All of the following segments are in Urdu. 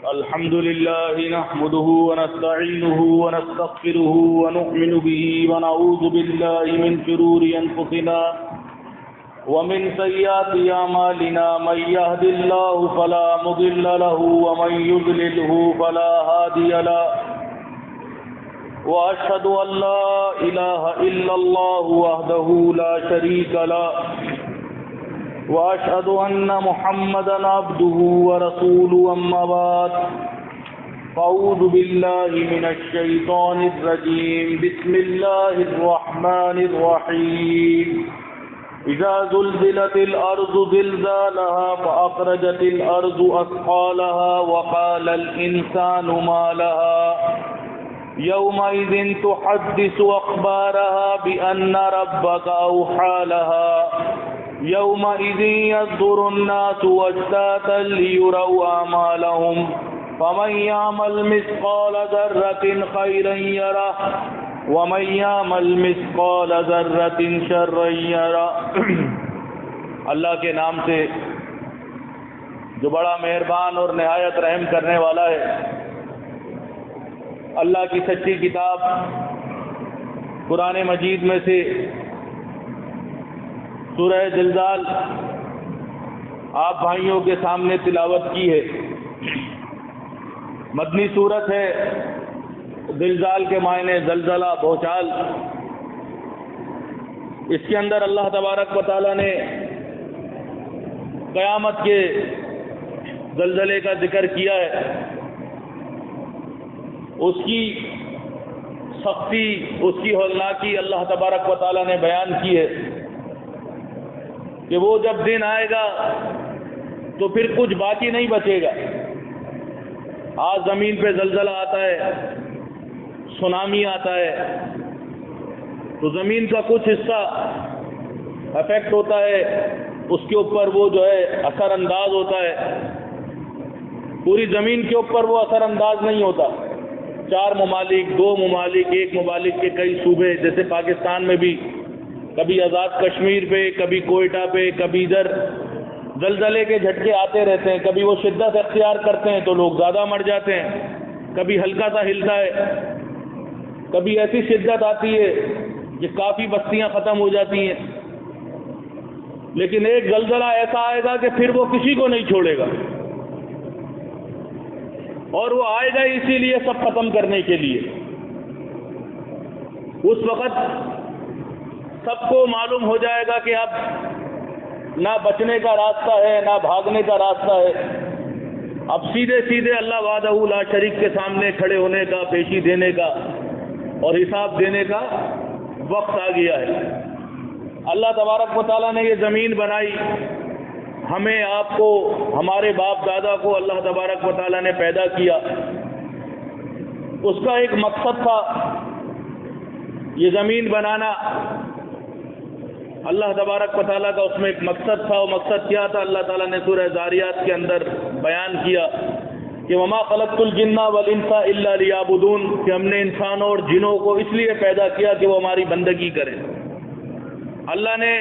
الحمد لله نحمده ونستعينه ونستغفره ونؤمن به ونعوذ بالله من شرور أنفسنا ومن سيئات أعمالنا من يهد الله فلا مضل له ومن يضلله فلا هادي له وأشهد أن لا إله إلا الله وحده لا شريك له وأشهد أن محمدا عبده ورسوله أما بعد فأعوذ بالله من الشيطان الرجيم بسم الله الرحمن الرحيم إذا زلزلت الأرض زلزالها فأخرجت الأرض أثقالها وقال الإنسان ما لها يومئذ تحدث أخبارها بأن ربك أوحى لها يومئذ يصدر الناس أشتاتا ليروا أعمالهم فمن يعمل مثقال ذرة خيرا يره ومن يعمل مثقال ذرة شرا يره اللہ کے نام سے جو بڑا مہربان اور نہایت رحم کرنے والا ہے۔ اللہ کی سچی کتاب قرآن مجید میں سے سورہ زلزال آپ بھائیوں کے سامنے تلاوت کی ہے۔ مدنی سورت ہے۔ زلزال کے معنی زلزلہ، بھونچال۔ اس کے اندر اللہ تبارک و تعالیٰ نے قیامت کے زلزلے کا ذکر کیا ہے، اس کی سختی، اس کی ہولناکی اللہ تبارک و تعالیٰ نے بیان کی ہے کہ وہ جب دن آئے گا تو پھر کچھ باقی نہیں بچے گا۔ آج زمین پہ زلزلہ آتا ہے، سونامی آتا ہے تو زمین کا کچھ حصہ افیکٹ ہوتا ہے، اس کے اوپر وہ جو ہے اثر انداز ہوتا ہے، پوری زمین کے اوپر وہ اثر انداز نہیں ہوتا۔ 4 ممالک، 2 ممالک، 1 ممالک کے کئی صوبے، جیسے پاکستان میں بھی کبھی آزاد کشمیر پہ، کبھی کوئٹہ پہ، کبھی ادھر زلزلے کے جھٹکے آتے رہتے ہیں۔ کبھی وہ شدت اختیار کرتے ہیں تو لوگ زیادہ مر جاتے ہیں، کبھی ہلکا سا ہلتا ہے، کبھی ایسی شدت آتی ہے کہ کافی بستیاں ختم ہو جاتی ہیں۔ لیکن ایک زلزلہ ایسا آئے گا کہ پھر وہ کسی کو نہیں چھوڑے گا، اور وہ آئے گا اسی لیے سب ختم کرنے کے لیے۔ اس وقت سب کو معلوم ہو جائے گا کہ اب نہ بچنے کا راستہ ہے، نہ بھاگنے کا راستہ ہے۔ اب سیدھے سیدھے اللہ وحدہ لا شریک کے سامنے کھڑے ہونے کا، پیشی دینے کا اور حساب دینے کا وقت آ گیا ہے۔ اللہ تبارک و تعالیٰ نے یہ زمین بنائی، ہمیں، آپ کو، ہمارے باپ دادا کو اللہ تبارک و تعالیٰ نے پیدا کیا۔ اس کا ایک مقصد تھا یہ زمین بنانا۔ اللہ تبارک و تعالیٰ کا اس میں ایک مقصد تھا۔ وہ مقصد کیا تھا؟ اللہ تعالیٰ نے سورہ ذاریات کے اندر بیان کیا کہ وما خلقت الجن والانس الا لیعبدون، کہ ہم نے انسانوں اور جنوں کو اس لیے پیدا کیا کہ وہ ہماری بندگی کریں۔ اللہ نے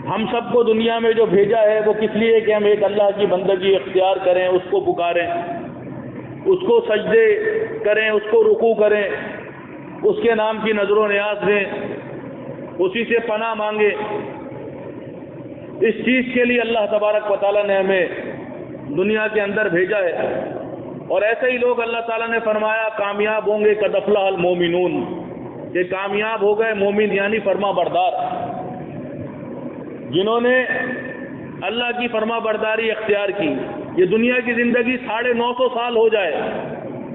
ہم سب کو دنیا میں جو بھیجا ہے وہ کس لیے کہ ہم ایک اللہ کی بندگی اختیار کریں، اس کو پکاریں، اس کو سجدے کریں، اس کو رکوع کریں، اس کے نام کی نظر و نیاز دیں، اسی سے پناہ مانگے۔ اس چیز کے لیے اللہ تبارک و تعالیٰ نے ہمیں دنیا کے اندر بھیجا ہے۔ اور ایسے ہی لوگ اللہ تعالیٰ نے فرمایا کامیاب ہوں گے، قد افلح المومنون، کہ کامیاب ہو گئے مومن، یعنی فرما بردار، جنہوں نے اللہ کی فرما برداری اختیار کی۔ یہ دنیا کی زندگی 950 سال ہو جائے،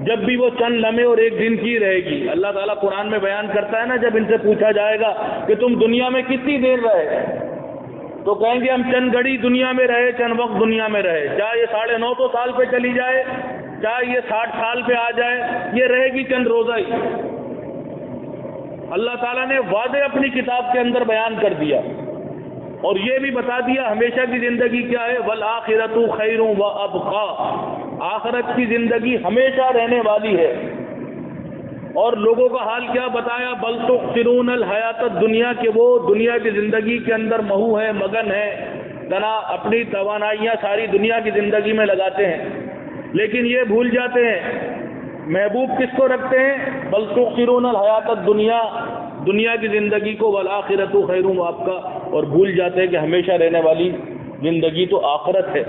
جب بھی وہ چند لمحے اور ایک دن کی رہے گی۔ اللہ تعالیٰ قرآن میں بیان کرتا ہے نا، جب ان سے پوچھا جائے گا کہ تم دنیا میں کتنی دیر رہے، تو کہیں گے ہم چند گھڑی دنیا میں رہے، چند وقت دنیا میں رہے۔ چاہے یہ 950 سال پہ چلی جائے، چاہے یہ 60 سال پہ آ جائے، یہ رہے گی چند روزہ ہی۔ اللہ تعالیٰ نے وعدے اپنی کتاب کے اندر بیان کر دیا، اور یہ بھی بتا دیا ہمیشہ کی زندگی کیا ہے، والآخرۃ خیر وابقیٰ، آخرت کی زندگی ہمیشہ رہنے والی ہے۔ اور لوگوں کا حال کیا بتایا، بل تؤثرون الحیات الدنیا، کہ وہ دنیا کی زندگی کے اندر محو ہے، مگن ہے، اپنی توانائیاں ساری دنیا کی زندگی میں لگاتے ہیں۔ لیکن یہ بھول جاتے ہیں محبوب کس کو رکھتے ہیں؟ بل تؤثرون الحیات الدنیا، دنیا کی زندگی کو، والآخرۃ خیر وابقیٰ، اور بھول جاتے ہیں کہ ہمیشہ رہنے والی زندگی تو آخرت ہے۔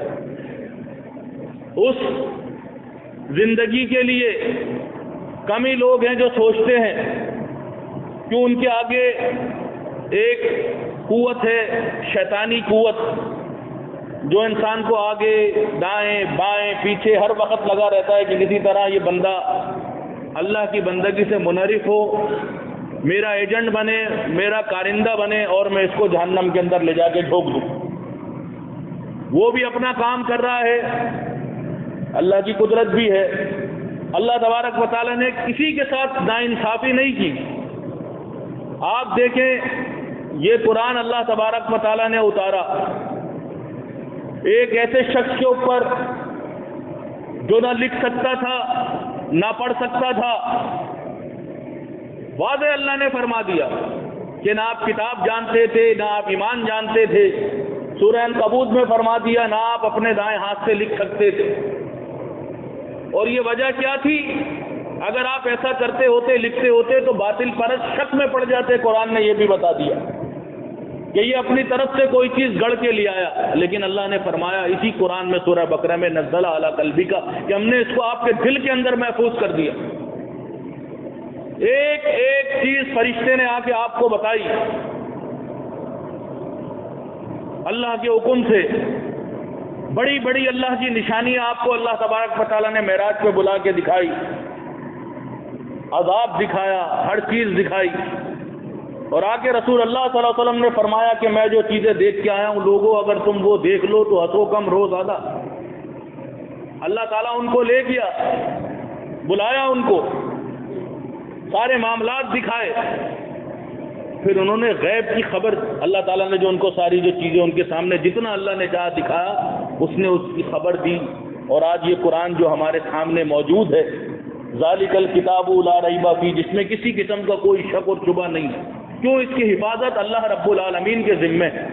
اس زندگی کے لیے کم ہی لوگ ہیں جو سوچتے ہیں، کیوں ان کے آگے ایک قوت ہے، شیطانی قوت، جو انسان کو آگے دائیں بائیں پیچھے ہر وقت لگا رہتا ہے کہ کسی طرح یہ بندہ اللہ کی بندگی سے منحرف ہو، میرا ایجنٹ بنے، میرا کارندہ بنے، اور میں اس کو جہنم کے اندر لے جا کے ڈھوک دوں۔ وہ بھی اپنا کام کر رہا ہے، اللہ کی قدرت بھی ہے۔ اللہ تبارک و تعالیٰ نے کسی کے ساتھ ناانصافی نہیں کی۔ آپ دیکھیں یہ قرآن اللہ تبارک و تعالیٰ نے اتارا ایک ایسے شخص کے اوپر جو نہ لکھ سکتا تھا نہ پڑھ سکتا تھا، واضح اللہ نے فرما دیا کہ نہ آپ کتاب جانتے تھے نہ آپ ایمان جانتے تھے۔ سورہ عنکبوت میں فرما دیا نہ آپ اپنے دائیں ہاتھ سے لکھ سکتے تھے۔ اور یہ وجہ کیا تھی؟ اگر آپ ایسا کرتے ہوتے، لکھتے ہوتے، تو باطل پرست شک میں پڑ جاتے۔ قرآن نے یہ بھی بتا دیا کہ یہ اپنی طرف سے کوئی چیز گڑھ کے لے آیا، لیکن اللہ نے فرمایا اسی قرآن میں سورہ بقرہ میں نزل علی قلبک کہ ہم نے اس کو آپ کے دل کے اندر محفوظ کر دیا۔ ایک ایک چیز فرشتے نے آ کے آپ کو بتائی اللہ کے حکم سے، بڑی بڑی اللہ کی نشانیاں آپ کو اللہ تبارک و تعالیٰ نے معراج پہ بلا کے دکھائی، عذاب دکھایا، ہر چیز دکھائی۔ اور آگے رسول اللہ صلی اللہ علیہ وسلم نے فرمایا کہ میں جو چیزیں دیکھ کے آیا ہوں لوگوں اگر تم وہ دیکھ لو تو ہنسو کم رو زیادہ۔ اللہ تعالیٰ ان کو لے گیا، بلایا ان کو، سارے معاملات دکھائے، پھر انہوں نے غیب کی خبر، اللہ تعالیٰ نے جو ان کو ساری جو چیزیں ان کے سامنے جتنا اللہ نے چاہا دکھایا، اس نے اس کی خبر دی۔ اور آج یہ قرآن جو ہمارے سامنے موجود ہے، ذالک الکتاب لا ریب فیہ، جس میں کسی قسم کا کوئی شک اور شبہ نہیں ہے، کیوں؟ اس کی حفاظت اللہ رب العالمین کے ذمہ ہے۔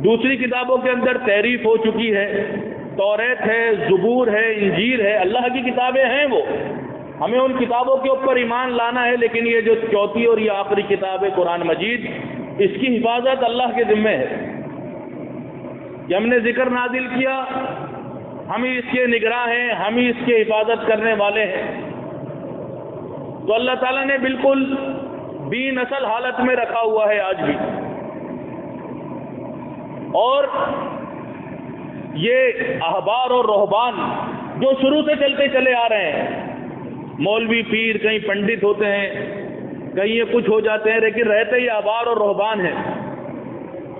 دوسری کتابوں کے اندر تحریف ہو چکی ہے، توریت ہے، زبور ہے، انجیل ہے، اللہ کی کتابیں ہیں، وہ ہمیں ان کتابوں کے اوپر ایمان لانا ہے، لیکن یہ جو چوتھی اور یہ آخری کتاب ہے قرآن مجید، اس کی حفاظت اللہ کے ذمہ ہے کہ ہم نے ذکر نازل کیا، ہم ہی اس کے نگراں ہیں، ہم ہی اس کی حفاظت کرنے والے ہیں۔ تو اللہ تعالیٰ نے بالکل بے نسل حالت میں رکھا ہوا ہے آج بھی۔ اور یہ احبار اور رہبان جو شروع سے چلتے چلے آ رہے ہیں، مولوی پیر کہیں پنڈت ہوتے ہیں، کہیں یہ کچھ ہو جاتے ہیں، لیکن رہتے ہی احبار اور رہبان ہیں۔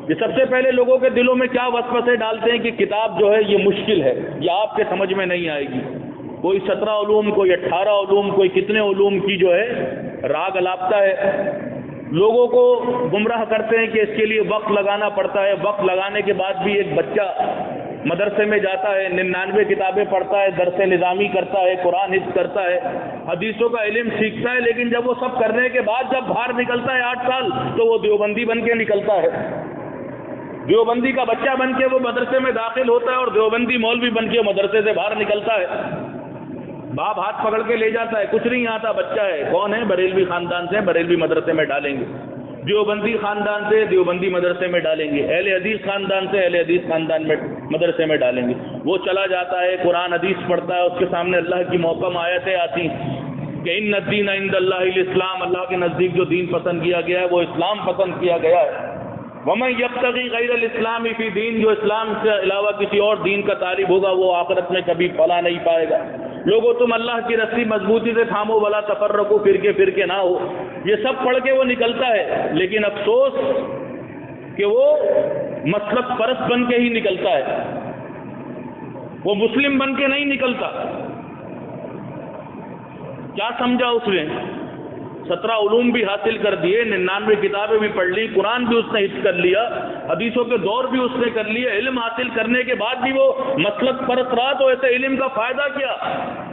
یہ سب سے پہلے لوگوں کے دلوں میں کیا وسوسے ڈالتے ہیں کہ کتاب جو ہے یہ مشکل ہے، یہ آپ کے سمجھ میں نہیں آئے گی۔ کوئی 17 علوم، کوئی 18 علوم، کوئی کتنے علوم کی جو ہے راگ الاپتا ہے، لوگوں کو گمراہ کرتے ہیں کہ اس کے لیے وقت لگانا پڑتا ہے۔ وقت لگانے کے بعد بھی ایک بچہ مدرسے میں جاتا ہے، 99 کتابیں پڑھتا ہے، درس نظامی کرتا ہے، قرآن حفظ کرتا ہے، حدیثوں کا علم سیکھتا ہے، لیکن جب وہ سب کرنے کے بعد جب باہر نکلتا ہے 8 سال تو وہ دیوبندی بن کے نکلتا ہے۔ دیوبندی کا بچہ بن کے وہ مدرسے میں داخل ہوتا ہے اور دیوبندی مولوی بن کے مدرسے سے باہر نکلتا ہے۔ باپ ہاتھ پکڑ کے لے جاتا ہے، کچھ نہیں آتا، بچہ ہے، کون ہے؟ بریلوی خاندان سے، بریلوی مدرسے میں ڈالیں گے، دیوبندی خاندان سے، دیوبندی مدرسے میں ڈالیں گے، اہل حدیث خاندان سے، اہل حدیث خاندان میں مدرسے میں ڈالیں گے۔ وہ چلا جاتا ہے، قرآن حدیث پڑھتا ہے، اس کے سامنے اللہ کی محکم آیتیں آتی کہ ان الدین عند اللہ الاسلام، اللہ کے نزدیک جو دین پسند کیا گیا ہے وہ اسلام پسند کیا گیا ہے۔ وَمَن يَبْتَغِي غَيْرَ الْإِسْلَامِ فِي دین، جو اسلام سے علاوہ کسی اور دین کا طالب ہوگا وہ آخرت میں کبھی فلاح نہیں پائے گا۔ لوگوں تم اللہ کی رسی مضبوطی سے تھامو، ولا تفرقوا، فرقے نہ ہو۔ یہ سب پڑھ کے وہ نکلتا ہے، لیکن افسوس کہ وہ مسلک پرست بن کے ہی نکلتا ہے، وہ مسلم بن کے نہیں نکلتا۔ کیا سمجھا اس نے؟ 17 علوم بھی حاصل کر دیے، 99 کتابیں بھی پڑھ لی، قرآن بھی اس نے حفظ کر لیا، حدیثوں کے دور بھی اس نے کر لیے، علم حاصل کرنے کے بعد بھی وہ مسلک پرست رہا، تو ایسے علم کا فائدہ کیا؟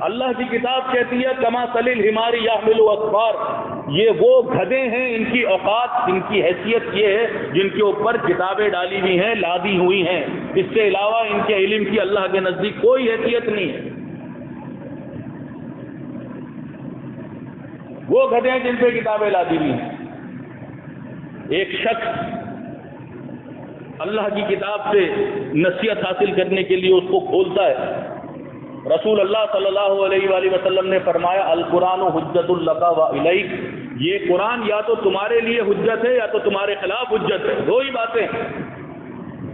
اللہ کی کتاب کہتی ہے کما سلیل ہماری یحمل اسفار، یہ وہ گدھے ہیں، ان کی اوقات، ان کی حیثیت یہ ہے جن کے اوپر کتابیں ڈالی ہوئی ہیں، لادی ہوئی ہیں، اس سے علاوہ ان کے علم کی اللہ کے نزدیک کوئی حیثیت نہیں ہے۔ وہ گدھے ہیں جن پہ کتابیں لادی ہوئی ہیں۔ ایک شخص اللہ کی کتاب سے نصیحت حاصل کرنے کے لیے اس کو کھولتا ہے۔ رسول اللہ صلی اللہ علیہ وآلہ وسلم نے فرمایا القرآن حجت لک و الیک، یہ قرآن یا تو تمہارے لیے حجت ہے یا تو تمہارے خلاف حجت ہے، دو ہی باتیں،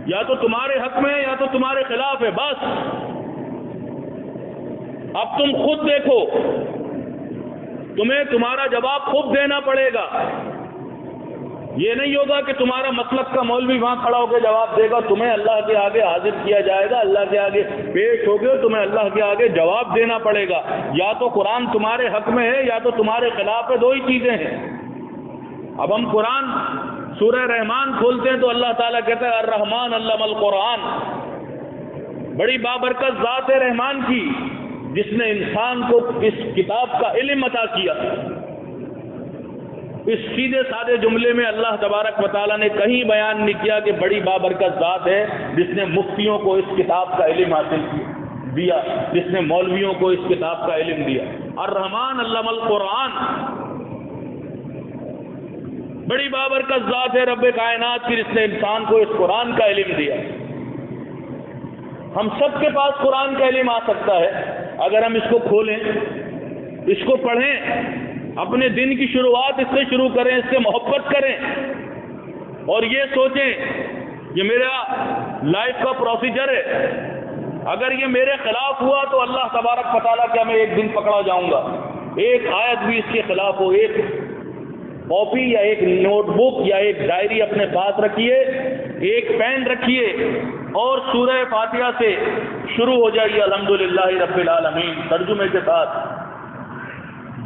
یا تو تمہارے حق میں ہے یا تو تمہارے خلاف ہے، بس۔ اب تم خود دیکھو، تمہیں تمہارا جواب خود دینا پڑے گا۔ یہ نہیں ہوگا کہ تمہارا مسلک کا مولوی وہاں کھڑا ہو کے جواب دے گا، تمہیں اللہ کے آگے حاضر کیا جائے گا، اللہ کے آگے پیش ہو گئے، تمہیں اللہ کے آگے جواب دینا پڑے گا۔ یا تو قرآن تمہارے حق میں ہے یا تو تمہارے خلاف ہے، دو ہی چیزیں ہیں۔ اب ہم قرآن سورہ رحمان کھولتے ہیں تو اللہ تعالیٰ کہتا ہے الرحمن علم القرآن، بڑی بابرکت ذات ہے رحمان کی جس نے انسان کو اس کتاب کا علم عطا کیا۔ اس سیدھے سادے جملے میں اللہ تبارک و تعالیٰ نے کہیں بیان نہیں کیا کہ بڑی بابرکت ذات ہے جس نے مفتیوں کو اس کتاب کا علم حاصل دیا، جس نے مولویوں کو اس کتاب کا علم دیا۔ الرحمن علم القرآن، بڑی بابرکت ذات ہے رب کائنات کی جس نے انسان کو اس قرآن کا علم دیا۔ ہم سب کے پاس قرآن کا علم آ سکتا ہے اگر ہم اس کو کھولیں، اس کو پڑھیں، اپنے دن کی شروعات اس سے شروع کریں، اس سے محبت کریں اور یہ سوچیں یہ میرا لائف کا پروسیجر ہے، اگر یہ میرے خلاف ہوا تو اللہ تبارک و تعالیٰ کیا میں ایک دن پکڑا جاؤں گا۔ ایک آیت بھی اس کے خلاف ہو، ایک کاپی یا ایک نوٹ بک یا ایک ڈائری اپنے پاس رکھیے، ایک پین رکھیے اور سورہ فاتحہ سے شروع ہو جائیے الحمدللہ رب العالمین ترجمے کے ساتھ۔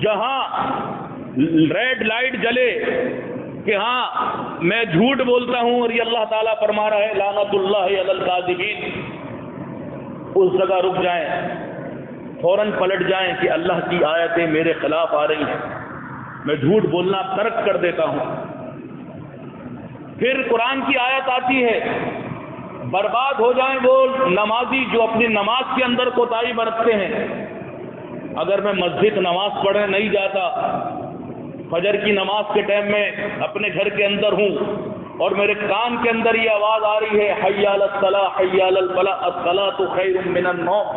جہاں ریڈ لائٹ جلے کہ ہاں میں جھوٹ بولتا ہوں اور یہ اللہ تعالیٰ فرما رہا ہے لعنت اللہ علی الکاذبین، اس جگہ رک جائیں، فوراً پلٹ جائیں کہ اللہ کی آیتیں میرے خلاف آ رہی ہیں، میں جھوٹ بولنا ترک کر دیتا ہوں۔ پھر قرآن کی آیت آتی ہے برباد ہو جائیں وہ نمازی جو اپنی نماز کے اندر کوتاہی برتتے ہیں۔ اگر میں مسجد نماز پڑھنے نہیں جاتا، فجر کی نماز کے ٹائم میں اپنے گھر کے اندر ہوں اور میرے کان کے اندر یہ آواز آ رہی ہے حی علی الصلاۃ حی علی الفلاح الصلاۃ خیر من النوم،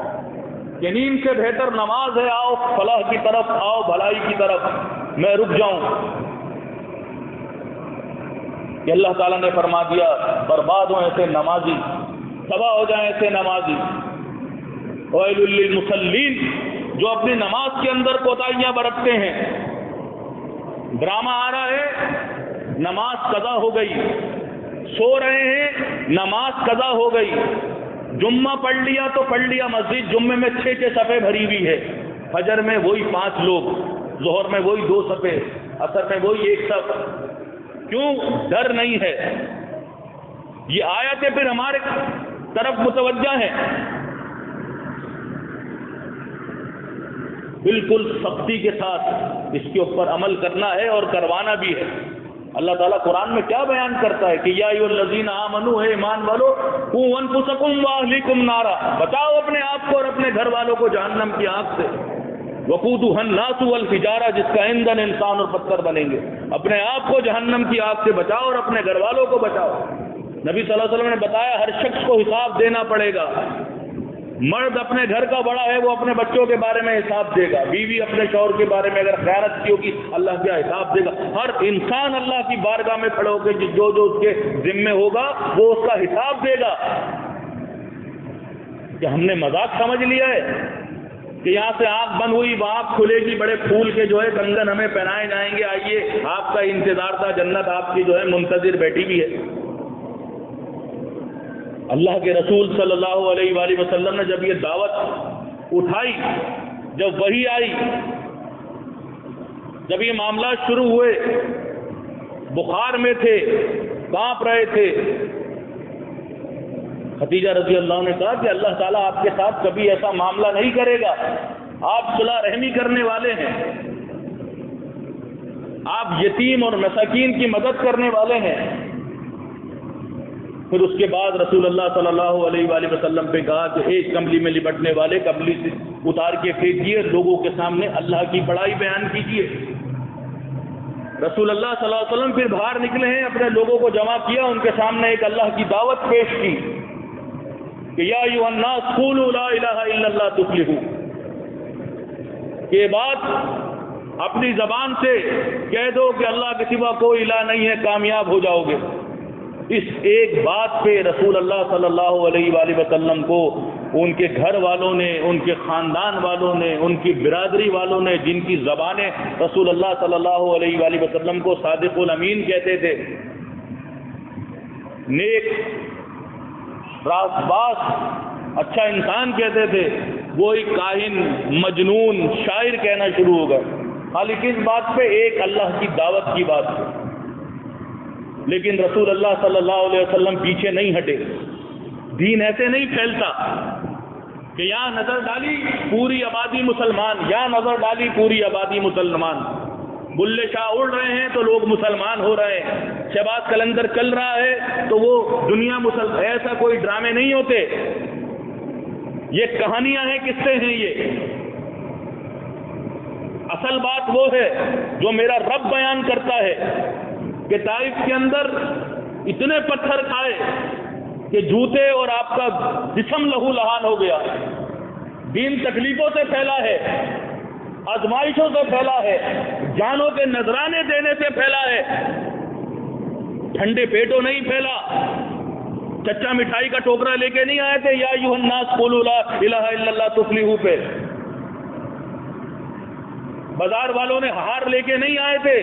کہ نیند سے بہتر نماز ہے، آؤ فلاح کی طرف، آؤ بھلائی کی طرف، میں رک جاؤں کہ اللہ تعالیٰ نے فرما دیا برباد ہوں ایسے نمازی، تباہ ہو جائیں ایسے نمازی۔ ویل للمصلین، جو اپنی نماز کے اندر کوتاہیاں برتتے ہیں۔ ڈرامہ آ رہا ہے، نماز قضا ہو گئی، سو رہے ہیں، نماز قضا ہو گئی، جمعہ پڑھ لیا تو پڑھ لیا، مسجد جمعے میں 6 صفیں بھری ہوئی ہے، فجر میں وہی 5 لوگ، ظہر میں وہی 2 صفیں، عصر میں وہی 1 صف، کیوں؟ ڈر نہیں ہے۔ یہ آیتیں پھر ہمارے طرف متوجہ ہیں، بالکل سختی کے ساتھ اس کے اوپر عمل کرنا ہے اور کروانا بھی ہے۔ اللہ تعالیٰ قرآن میں کیا بیان کرتا ہے کہ یا ایھا الذین آمنوا، ہے ایمان والو، قوا انفسکم واہلیکم نارا، بچاؤ اپنے آپ کو اور اپنے گھر والوں کو جہنم کی آگ سے، وقودھا الناس والحجارہ، جس کا ایندھن انسان اور پتھر بنیں گے۔ اپنے آپ کو جہنم کی آگ سے بچاؤ اور اپنے گھر والوں کو بچاؤ۔ نبی صلی اللہ علیہ وسلم نے بتایا ہر شخص کو حساب دینا پڑے گا۔ مرد اپنے گھر کا بڑا ہے، وہ اپنے بچوں کے بارے میں حساب دے گا، بیوی اپنے شوہر کے بارے میں اگر خیانت کی ہوگی اللہ کیا حساب دے گا۔ ہر انسان اللہ کی بارگاہ میں کھڑے ہو کے جو جو اس کے ذمے ہوگا وہ اس کا حساب دے گا۔ کہ ہم نے مذاق سمجھ لیا ہے کہ یہاں سے آنکھ بند ہوئی وہاں کھلے گی، بڑے پھول کے جو ہے کنگن ہمیں پہنائے جائیں گے، آئیے آپ کا انتظار تھا، جنت آپ کی جو ہے منتظر بیٹھی بھی ہے۔ اللہ کے رسول صلی اللہ علیہ وآلہ وسلم نے جب یہ دعوت اٹھائی، جب وحی آئی، جب یہ معاملات شروع ہوئے، بخار میں تھے، کانپ رہے تھے، خدیجہ رضی اللہ عنہ نے کہا کہ اللہ تعالیٰ آپ کے ساتھ کبھی ایسا معاملہ نہیں کرے گا، آپ صلح رحمی کرنے والے ہیں، آپ یتیم اور مساکین کی مدد کرنے والے ہیں۔ پھر اس کے بعد رسول اللہ صلی اللہ علیہ وآلہ وسلم پہ کہا کہ ایک کمبلی میں لپٹنے والے کمبلی سے اتار کے پھینکیے، لوگوں کے سامنے اللہ کی بڑائی بیان کیجیے۔ رسول اللہ صلی اللہ علیہ وسلم پھر باہر نکلے ہیں، اپنے لوگوں کو جمع کیا، ان کے سامنے ایک اللہ کی دعوت پیش کی کہ یا ایھا الناس قولوا لا الہ الا اللہ تفلحوا، یہ بات اپنی زبان سے کہہ دو کہ اللہ کے سوا کوئی الہ نہیں ہے، کامیاب ہو جاؤ گے۔ اس ایک بات پہ رسول اللہ صلی اللہ علیہ وآلہ وسلم کو ان کے گھر والوں نے، ان کے خاندان والوں نے، ان کی برادری والوں نے، جن کی زبانیں رسول اللہ صلی اللہ علیہ وآلہ وسلم کو صادق الامین کہتے تھے، نیک، راست باز، اچھا انسان کہتے تھے، وہ ایک کاہن، مجنون، شاعر کہنا شروع ہو گئے، خالی کس بات پہ؟ ایک اللہ کی دعوت کی بات پہ۔ لیکن رسول اللہ صلی اللہ علیہ وسلم پیچھے نہیں ہٹے۔ دین ایسے نہیں پھیلتا کہ یہاں نظر ڈالی پوری آبادی مسلمان، یہاں نظر ڈالی پوری آبادی مسلمان، بلے شاہ اڑ رہے ہیں تو لوگ مسلمان ہو رہے ہیں، شہباز قلندر چل رہا ہے تو وہ دنیا مسلمان، ایسا کوئی ڈرامے نہیں ہوتے، یہ کہانیاں ہیں، قصے ہیں۔ یہ اصل بات وہ ہے جو میرا رب بیان کرتا ہے کہ طائف کے اندر اتنے پتھر کھائے کہ جوتے اور آپ کا جسم لہو لہان ہو گیا۔ دین تکلیفوں سے پھیلا ہے، آزمائشوں سے پھیلا ہے، جانوں کے نذرانے دینے سے پھیلا ہے، ٹھنڈے پیٹوں نہیں پھیلا۔ چچا مٹھائی کا ٹوکرا لے کے نہیں آئے تھے یا ایھا الناس قولوا لا الہ الا اللہ تفلحوا پہ، بازار والوں نے ہار لے کے نہیں آئے تھے۔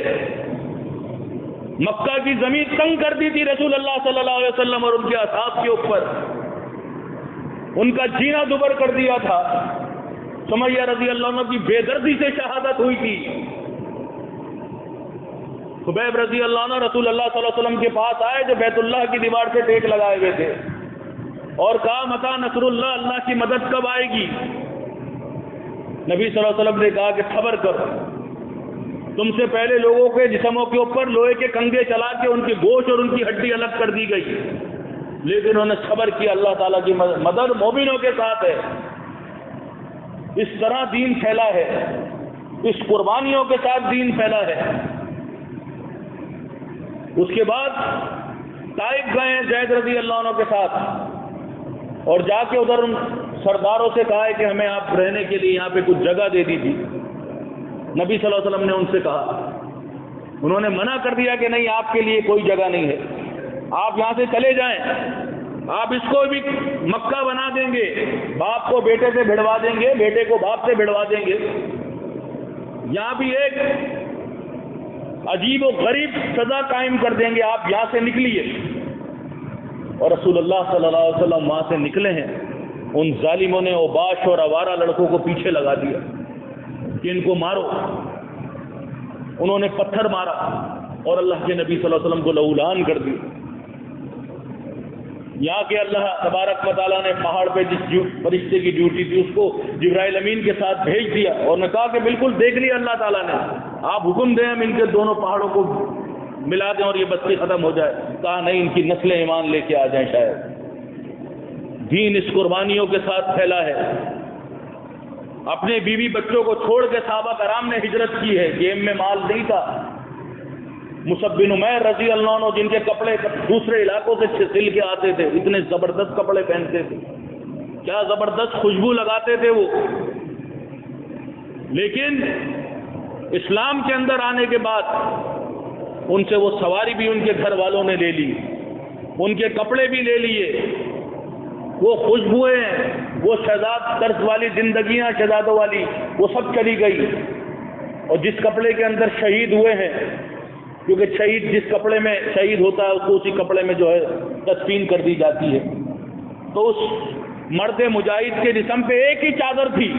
مکہ کی زمین تنگ کر دی تھی رسول اللہ صلی اللہ علیہ وسلم اور ان کے اصحاب کے اوپر، ان کا جینا دوبر کر دیا تھا۔ سمیہ رضی اللہ عنہ کی بے دردی سے شہادت ہوئی تھی۔ خبیب رضی اللہ عنہ رسول اللہ صلی اللہ علیہ وسلم کے پاس آئے جو بیت اللہ کی دیوار سے ٹیک لگائے ہوئے تھے، اور کہا متی نصر اللہ، اللہ کی مدد کب آئے گی؟ نبی صلی اللہ علیہ وسلم نے کہا کہ صبر کرو، تم سے پہلے لوگوں کے جسموں کے اوپر لوہے کے کنگے چلا کے ان کی گوشت اور ان کی ہڈی الگ کر دی گئی، لیکن انہوں نے صبر کیا۔ اللہ تعالیٰ کی مدد مومنوں کے ساتھ ہے۔ اس طرح دین پھیلا ہے، اس قربانیوں کے ساتھ دین پھیلا ہے۔ اس کے بعد طائف گئے زید رضی اللہ عنہ کے ساتھ، اور جا کے ادھر ان سرداروں سے کہا ہے کہ ہمیں آپ رہنے کے لیے یہاں پہ کچھ جگہ دے دی تھی۔ نبی صلی اللہ علیہ وسلم نے ان سے کہا، انہوں نے منع کر دیا کہ نہیں، آپ کے لیے کوئی جگہ نہیں ہے، آپ یہاں سے چلے جائیں، آپ اس کو بھی مکہ بنا دیں گے، باپ کو بیٹے سے بھڑوا دیں گے، بیٹے کو باپ سے بھڑوا دیں گے، یہاں بھی ایک عجیب و غریب سزا قائم کر دیں گے، آپ یہاں سے نکلیے۔ اور رسول اللہ صلی اللہ علیہ وسلم وہاں سے نکلے ہیں، ان ظالموں نے اوباش اور آوارہ لڑکوں کو پیچھے لگا دیا کہ ان کو مارو۔ انہوں نے پتھر مارا اور اللہ کے نبی صلی اللہ علیہ وسلم کو لہولان کر دیا۔ یہاں کے اللہ تبارک و تعالیٰ نے پہاڑ پہ جس فرشتے کی ڈیوٹی تھی اس کو جبرائیل امین کے ساتھ بھیج دیا، اور نے کہا کہ بالکل دیکھ لیا اللہ تعالیٰ نے، آپ حکم دیں ہم ان کے دونوں پہاڑوں کو ملا دیں اور یہ بستی ختم ہو جائے۔ کہا نہیں، ان کی نسلیں ایمان لے کے آ جائیں شاید۔ دین اس قربانیوں کے ساتھ پھیلا ہے۔ اپنے بیوی بچوں کو چھوڑ کے صحابہ کرام نے ہجرت کی ہے، جیب میں مال نہیں تھا۔ مصعب بن عمیر رضی اللہ عنہ جن کے کپڑے دوسرے علاقوں سے سل کے آتے تھے، اتنے زبردست کپڑے پہنتے تھے، کیا زبردست خوشبو لگاتے تھے وہ، لیکن اسلام کے اندر آنے کے بعد ان سے وہ سواری بھی ان کے گھر والوں نے لے لی، ان کے کپڑے بھی لے لیے، وہ خوشبوئیں، وہ شہزاد طرز والی زندگیاں شہزادوں والی، وہ سب چلی گئی۔ اور جس کپڑے کے اندر شہید ہوئے ہیں، کیونکہ شہید جس کپڑے میں شہید ہوتا ہے اس کو اسی کپڑے میں جو ہے تدفین کر دی جاتی ہے، تو اس مرد مجاہد کے جسم پہ ایک ہی چادر تھی،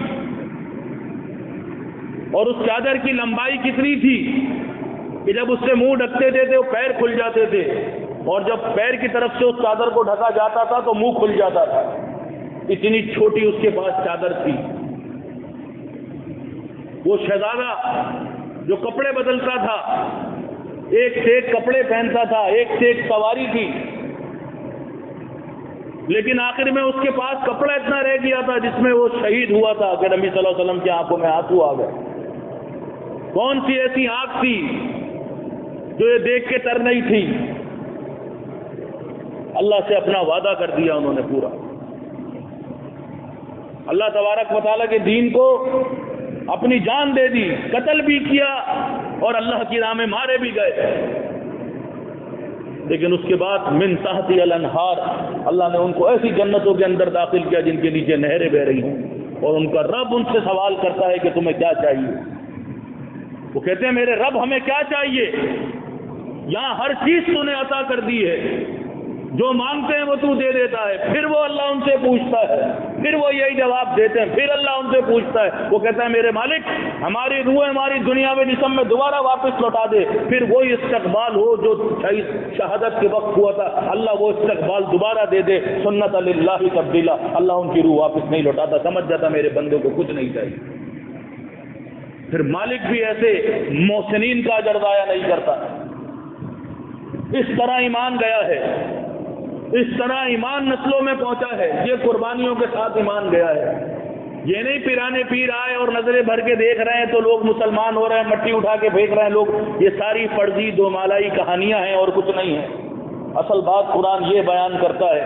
اور اس چادر کی لمبائی کتنی تھی کہ جب اس سے منہ ڈھکتے تھے تو پیر کھل جاتے تھے، اور جب پیر کی طرف سے اس چادر کو ڈھکا جاتا تھا تو منہ کھل جاتا تھا، اتنی چھوٹی اس کے پاس چادر تھی۔ وہ شہزادہ جو کپڑے بدلتا تھا، ایک سے ایک کپڑے پہنتا تھا، ایک سے ایک سواری تھی، لیکن آخر میں اس کے پاس کپڑا اتنا رہ گیا تھا جس میں وہ شہید ہوا تھا کہ نبی صلی اللہ علیہ وسلم کی آنکھوں میں آنسو آ گئے۔ کون سی ایسی آنکھ تھی جو یہ دیکھ کے تر نہیں تھی، اللہ سے اپنا وعدہ کر دیا انہوں نے پورا۔ اللہ تبارک و تعالیٰ کے دین کو اپنی جان دے دی، قتل بھی کیا اور اللہ کی راہ میں مارے بھی گئے، لیکن اس کے بعد من تحتی الانہار، اللہ نے ان کو ایسی جنتوں کے اندر داخل کیا جن کے نیچے نہریں بہ رہی ہوں، اور ان کا رب ان سے سوال کرتا ہے کہ تمہیں کیا چاہیے؟ وہ کہتے ہیں میرے رب ہمیں کیا چاہیے؟ یہاں ہر چیز تو نے عطا کر دی ہے، جو مانگتے ہیں وہ تو دے دیتا ہے۔ پھر وہ اللہ ان سے پوچھتا ہے، پھر وہ یہی جواب دیتے ہیں، پھر اللہ ان سے پوچھتا ہے، وہ کہتا ہے میرے مالک ہماری روح ہماری دنیا میں جسم میں دوبارہ واپس لوٹا دے، پھر وہی استقبال ہو جو شہادت کے وقت ہوا تھا، اللہ وہ استقبال دوبارہ دے دے۔ سنت اللہ تبدیلا، اللہ ان کی روح واپس نہیں لوٹاتا، سمجھ جاتا میرے بندے کو کچھ نہیں چاہیے۔ پھر مالک بھی ایسے محسنین کا اجر ضائع نہیں کرتا۔ اس طرح ایمان گیا ہے، اس طرح ایمان نسلوں میں پہنچا ہے، یہ قربانیوں کے ساتھ ایمان گیا ہے۔ یہ نہیں پیرانے پیر آئے اور نظریں بھر کے دیکھ رہے ہیں تو لوگ مسلمان ہو رہے ہیں، مٹی اٹھا کے پھینک رہے ہیں لوگ، یہ ساری فرضی دو مالائی کہانیاں ہیں اور کچھ نہیں ہے۔ اصل بات قرآن یہ بیان کرتا ہے،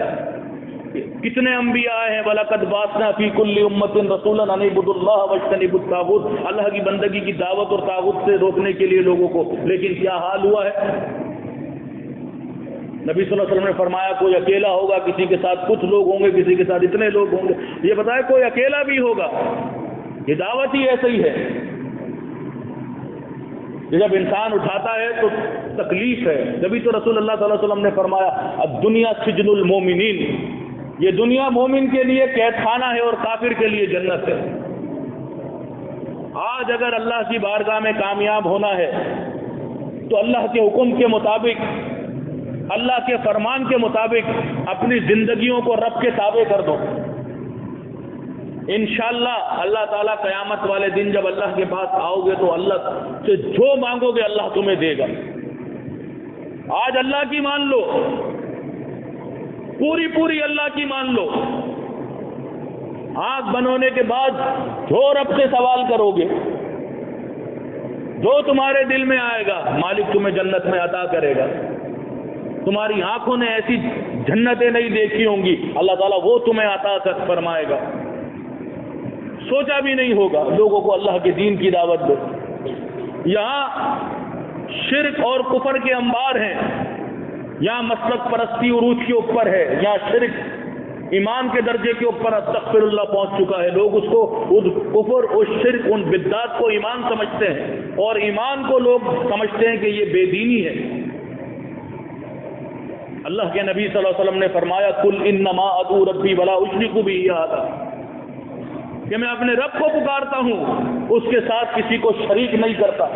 کتنے انبیاء آئے ہیں، وَلَقَدْ بَعَثْنَا فِي كُلِّ أُمَّةٍ رَسُولًا أَنِ اعْبُدُوا اللَّهَ وَاجْتَنِبُوا الطَّاغُوتَ، اللہ کی بندگی کی دعوت اور طاغوت سے روکنے کے لیے لوگوں کو، لیکن کیا حال ہوا ہے؟ نبی صلی اللہ علیہ وسلم نے فرمایا کوئی اکیلا ہوگا، کسی کے ساتھ کچھ لوگ ہوں گے، کسی کے ساتھ اتنے لوگ ہوں گے، یہ بتائے کوئی اکیلا بھی ہوگا، یہ دعوت ہی ایسے ہی ہے کہ جب انسان اٹھاتا ہے تو تکلیف ہے۔ جبھی تو رسول اللہ صلی اللہ علیہ وسلم نے فرمایا الدنیا سجن المومنین، یہ دنیا مومن کے لیے قید خانہ ہے اور کافر کے لیے جنت ہے۔ آج اگر اللہ کی بارگاہ میں کامیاب ہونا ہے تو اللہ کے حکم کے مطابق، اللہ کے فرمان کے مطابق اپنی زندگیوں کو رب کے تابع کر دو۔ انشاءاللہ اللہ تعالیٰ قیامت والے دن جب اللہ کے پاس آؤ گے تو اللہ سے جو مانگو گے اللہ تمہیں دے گا۔ آج اللہ کی مان لو، پوری پوری اللہ کی مان لو، آنکھ بند ہونے کے بعد جو رب سے سوال کرو گے، جو تمہارے دل میں آئے گا مالک تمہیں جنت میں عطا کرے گا۔ تمہاری آنکھوں نے ایسی جنتیں نہیں دیکھی ہوں گی، اللہ تعالیٰ وہ تمہیں عطا فرمائے گا، سوچا بھی نہیں ہوگا۔ لوگوں کو اللہ کے دین کی دعوت دو۔ یہاں شرک اور کفر کے انبار ہیں، یہاں مسلک پرستی عروج کے اوپر ہے، یہاں شرک ایمان کے درجے کے اوپر استغفر اللہ پہنچ چکا ہے۔ لوگ اس کو کفر اور شرک، ان بدعات کو ایمان سمجھتے ہیں، اور ایمان کو لوگ سمجھتے ہیں کہ یہ بے دینی ہے۔ اللہ کے نبی صلی اللہ علیہ وسلم نے فرمایا قل انما ادعو ربی ولا اشرک بہ احدا، کہ میں اپنے رب کو پکارتا ہوں، اس کے ساتھ کسی کو شریک نہیں کرتا۔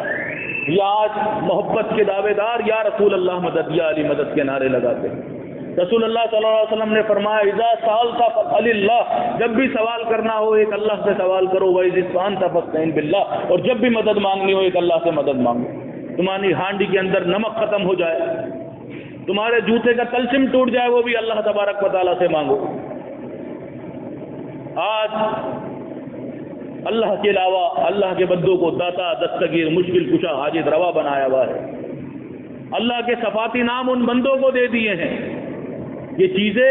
یا آج محبت کے دعوے دار یا رسول اللہ مدد یا علی مدد کے نعرے لگاتے ہیں۔ رسول اللہ صلی اللہ علیہ وسلم نے فرمایا اذا سألت فاسأل اللہ، جب بھی سوال کرنا ہو ایک اللہ سے سوال کرو، وَإِذِ اسْتَعَنْتَ فَاسْتَعِنْ بِاللَّهِ، اور جب بھی مدد مانگنی ہو ایک اللہ سے مدد مانگو۔ تمہاری ہانڈی کے اندر نمک ختم ہو جائے، تمہارے جوتے کا تلسم ٹوٹ جائے، وہ بھی اللہ تبارک و تعالیٰ سے مانگو۔ آج اللہ کے علاوہ اللہ کے بندوں کو داتا، دستگیر، مشکل کشا، حاجت روا بنایا ہوا ہے۔ اللہ کے صفاتی نام ان بندوں کو دے دیے ہیں۔ یہ چیزیں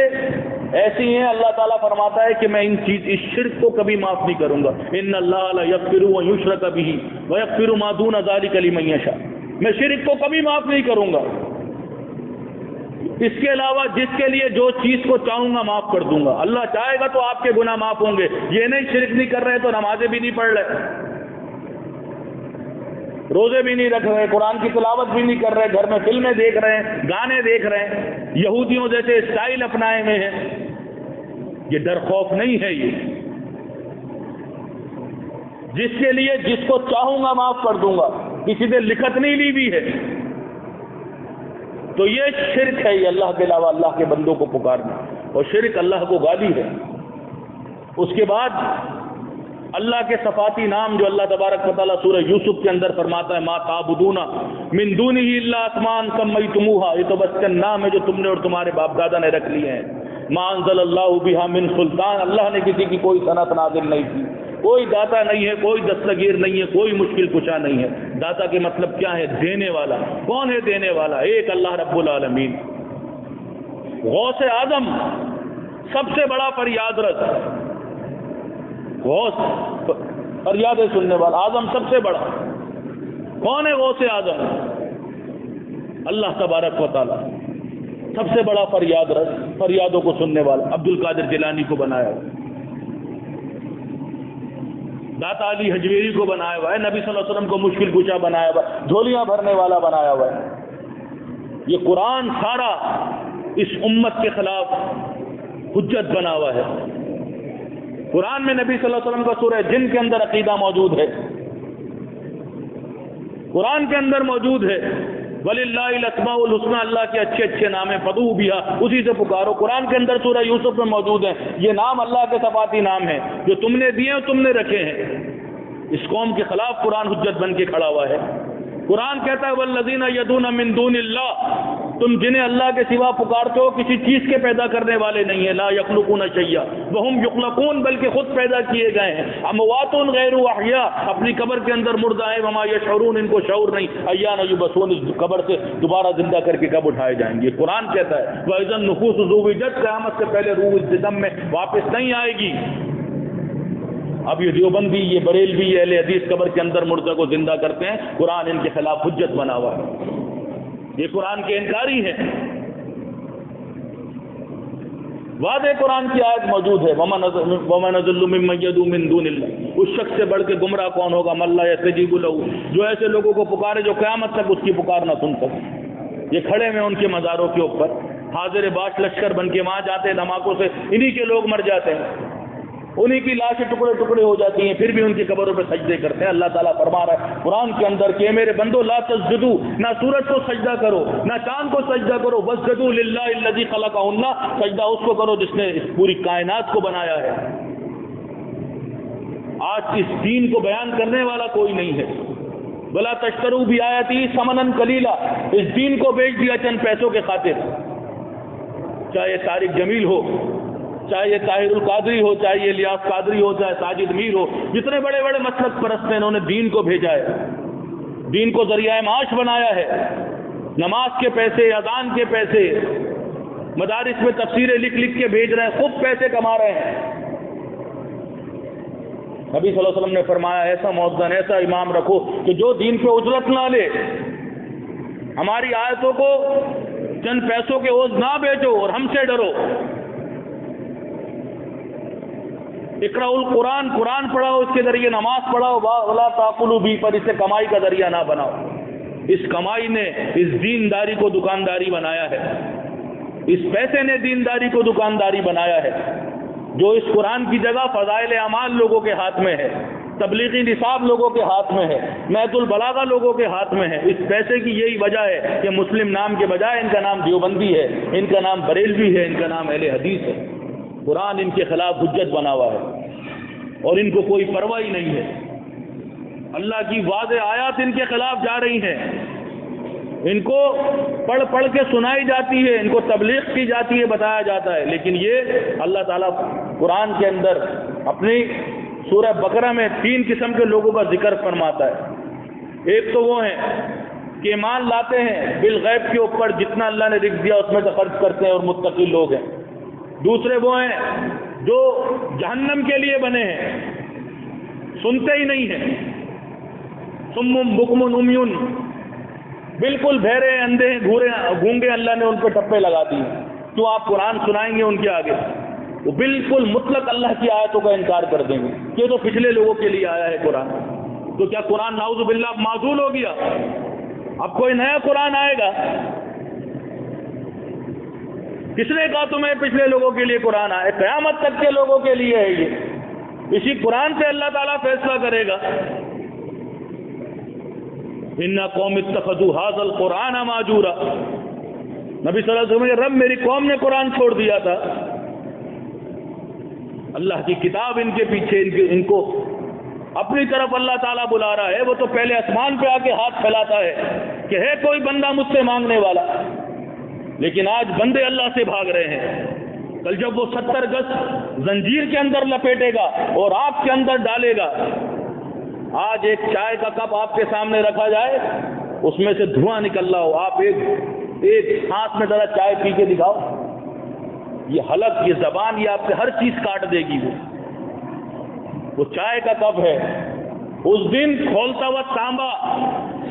ایسی ہیں، اللہ تعالیٰ فرماتا ہے کہ میں اس شرک کو کبھی معاف نہیں کروں گا۔ ان اللہ لا یغفر ان یشرک بہ ویغفر ما دون ذلک لمن یشاء، میں شرک کو کبھی معاف نہیں کروں گا، اس کے علاوہ جس کے لیے جو چیز کو چاہوں گا معاف کر دوں گا۔ اللہ چاہے گا تو آپ کے گناہ معاف ہوں گے۔ یہ نہیں شرک نہیں کر رہے تو نمازیں بھی نہیں پڑھ رہے، روزے بھی نہیں رکھ رہے، قرآن کی تلاوت بھی نہیں کر رہے، گھر میں فلمیں دیکھ رہے ہیں، گانے دیکھ رہے ہیں، یہودیوں جیسے اسٹائل اپنائے ہوئے ہیں۔ یہ ڈر خوف نہیں ہے، یہ جس کے لیے جس کو چاہوں گا معاف کر دوں گا، کسی نے لکھت نہیں لی بھی ہے، تو یہ شرک ہے، یہ اللہ کے علاوہ اللہ کے بندوں کو پکارنا، اور شرک اللہ کو گالی ہے۔ اس کے بعد اللہ کے صفاتی نام جو اللہ تبارک و تعالیٰ سورہ یوسف کے اندر فرماتا ہے ما تعبدون من دونہ الا اسماء سمیتموہا، یہ تو بس چند نام ہے جو تم نے اور تمہارے باپ دادا نے رکھ لیے ہیں۔ ما انزل اللہ بہا من سلطان، اللہ نے کسی کی کوئی صنعت نازل نہیں کی، کوئی داتا نہیں ہے، کوئی دستگیر نہیں ہے، کوئی مشکل کشا نہیں ہے۔ داتا کے مطلب کیا ہے؟ دینے والا۔ کون ہے دینے والا؟ ایک اللہ رب العالمین۔ غوث اعظم سب سے بڑا فریاد رس، غوث فریاد سننے والا، اعظم سب سے بڑا کون ہے؟ غوث اعظم اللہ تبارک و تعالی، سب سے بڑا فریاد رس، فریادوں کو سننے والا۔ عبد القادر جیلانی کو بنایا ہوا، داتا علی حجویری کو بنایا ہوا ہے، نبی صلی اللہ علیہ وسلم کو مشکل کشا بنایا ہوا ہے، جھولیاں بھرنے والا بنایا ہوا ہے۔ یہ قرآن سارا اس امت کے خلاف حجت بنا ہوا ہے۔ قرآن میں نبی صلی اللہ علیہ وسلم کا سورہ جن کے اندر عقیدہ موجود ہے، قرآن کے اندر موجود ہے، وَلِلَّهِ الْأَسْمَاءُ الْحُسْنَى، اللہ کے اچھے اچھے نام ہیں، فَادْعُوهُ بِهَا، اسی سے پکارو۔ قرآن کے اندر سورہ یوسف میں موجود ہے، یہ نام اللہ کے صفاتی نام ہیں جو تم نے دیے اور تم نے رکھے ہیں۔ اس قوم کے خلاف قرآن حجت بن کے کھڑا ہوا ہے۔ قرآن کہتا ہے وَالَّذِينَ يَدْعُونَ مِن دُونِ اللَّهِ، تم جنہیں اللہ کے سوا پکارتے ہو کسی چیز کے پیدا کرنے والے نہیں ہیں، لا يخلقون شيئا وهم يخلقون، بلکہ خود پیدا کیے گئے ہیں۔ اموات غیر احیاء، اپنی قبر کے اندر مردہ ہیں، وما يشعرون، ان کو شعور نہیں، ایان یبعثون، اس قبر سے دوبارہ زندہ کر کے کب اٹھائے جائیں گے۔ قرآن کہتا ہے وَإِذَا النُّفُوسُ زُوِّجَتْ، قیامت سے پہلے روح اس جسم میں واپس نہیں آئے گی۔ اب یہ دیوبندی، یہ بریلوی، یہ اہل حدیث قبر کے اندر مردہ کو زندہ کرتے ہیں، قرآن ان کے خلاف حجت بنا ہوا ہے، یہ قرآن کے انکاری ہیں۔ واضح قرآن کی آیت موجود ہے وَمَنْ أَضَلُّ مِمَّنْ يَدْعُو مِن دُونِ اللَّهِ، اس شخص سے بڑھ کے گمراہ کون ہوگا؟ مَن لَّا يَسْتَجِيبُ لَهُ، جو ایسے لوگوں کو پکارے جو قیامت تک اس کی پکار نہ سن سکے۔ یہ کھڑے میں ان کے مزاروں کے اوپر حاضر باش لشکر بن کے وہاں جاتے ہیں، دھماکوں سے انہی کے لوگ مر جاتے ہیں، انہی کی لاشیں ٹکڑے ٹکڑے ہو جاتی ہیں، پھر بھی ان کی قبروں پہ سجدے کرتے ہیں۔ اللہ تعالیٰ فرما رہا ہے قرآن کے اندر کہ میرے بندو لا تسجدو، نہ سورج کو سجدہ کرو، نہ چاند کو سجدہ کرو، واسجدوا للہ الذی خلقہن، سجدہ اس کو کرو جس نے اس پوری کائنات کو بنایا ہے۔ آج اس دین کو بیان کرنے والا کوئی نہیں ہے۔ ولا تشتروا بآیاتی ثمنا قلیلا، اس دین کو بیچ دیا چند پیسوں کے خاطر، چاہے طارق جمیل ہو، چاہے یہ طاہر القادری ہو، چاہے یہ الیاس قادری ہو، چاہے ساجد میر ہو، جتنے بڑے بڑے مسلک پرست ہیں انہوں نے دین کو بھیجا ہے، دین کو ذریعہ معاش بنایا ہے۔ نماز کے پیسے، اذان کے پیسے، مدارس میں تفسیریں لکھ لکھ کے بھیج رہے ہیں، خوب پیسے کما رہے ہیں۔ نبی صلی اللہ علیہ وسلم نے فرمایا ایسا مؤذن، ایسا امام رکھو کہ جو دین پہ اجرت نہ لے، ہماری آیتوں کو چند پیسوں کے عوض نہ بیچو اور ہم سے ڈرو۔ اقرأ القرآن، قرآن پڑھاؤ، اس کے ذریعے نماز پڑھاؤ، ولا تاکلوا بھی، پر اسے کمائی کا ذریعہ نہ بناؤ۔ اس کمائی نے اس دینداری کو دکانداری بنایا ہے، اس پیسے نے دینداری کو دکانداری بنایا ہے۔ جو اس قرآن کی جگہ فضائل اعمال لوگوں کے ہاتھ میں ہے، تبلیغی نصاب لوگوں کے ہاتھ میں ہے، نہج البلاغہ لوگوں کے ہاتھ میں ہے، اس پیسے کی یہی وجہ ہے کہ مسلم نام کے بجائے ان کا نام دیوبندی ہے، ان کا نام بریلوی ہے، ان کا نام اہل حدیث ہے۔ قرآن ان کے خلاف حجت بنا ہوا ہے اور ان کو کوئی پرواہ ہی نہیں ہے۔ اللہ کی واضح آیات ان کے خلاف جا رہی ہیں، ان کو پڑھ پڑھ کے سنائی جاتی ہے، ان کو تبلیغ کی جاتی ہے، بتایا جاتا ہے، لیکن یہ اللہ تعالیٰ قرآن کے اندر اپنی سورہ بقرہ میں 3 قسم کے لوگوں کا ذکر فرماتا ہے۔ ایک تو وہ ہیں کہ ایمان لاتے ہیں بالغیب کے اوپر، جتنا اللہ نے رزق دیا اس میں سے خرچ کرتے ہیں اور متقی لوگ ہیں۔ دوسرے وہ ہیں جو جہنم کے لیے بنے ہیں، سنتے ہی نہیں ہیں، صم بکم عمی، بالکل بہرے اندھے ہیں، گونگے، اللہ نے ان پہ ٹپے لگا دیے۔ تو آپ قرآن سنائیں گے ان کے آگے، وہ بالکل مطلق اللہ کی آیتوں کا انکار کر دیں گے کہ یہ تو پچھلے لوگوں کے لیے آیا ہے قرآن۔ تو کیا قرآن نعوذ باللہ معزول ہو گیا؟ اب کوئی نیا قرآن آئے گا؟ کس نے کہا تمہیں پچھلے لوگوں کے لیے قرآن آئے؟ قیامت تک کے لوگوں کے لیے ہے یہ، اسی قرآن سے اللہ تعالیٰ فیصلہ کرے گا۔ اِنَّ قَوْمِ اتَّخَذُوا هَٰذَا الْقُرْآنَ مَهْجُورًا، نبی صلی اللہ علیہ وسلم کے رب میری قوم نے قرآن چھوڑ دیا تھا۔ اللہ کی کتاب ان کے پیچھے، ان کو اپنی طرف اللہ تعالیٰ بلا رہا ہے۔ وہ تو پہلے آسمان پہ آ کے ہاتھ پھیلاتا ہے کہ ہے کوئی بندہ مجھ سے مانگنے والا، لیکن آج بندے اللہ سے بھاگ رہے ہیں۔ کل جب وہ 70 گز زنجیر کے اندر لپیٹے گا اور آگ کے اندر ڈالے گا، آج ایک چائے کا کپ آپ کے سامنے رکھا جائے، اس میں سے دھواں نکل رہا ہو، آپ ایک ہاتھ میں ذرا چائے پی کے دکھاؤ، یہ حلق، یہ زبان، یہ آپ سے ہر چیز کاٹ دے گی۔ وہ چائے کا کپ ہے، اس دن کھولتا ہوا تانبا،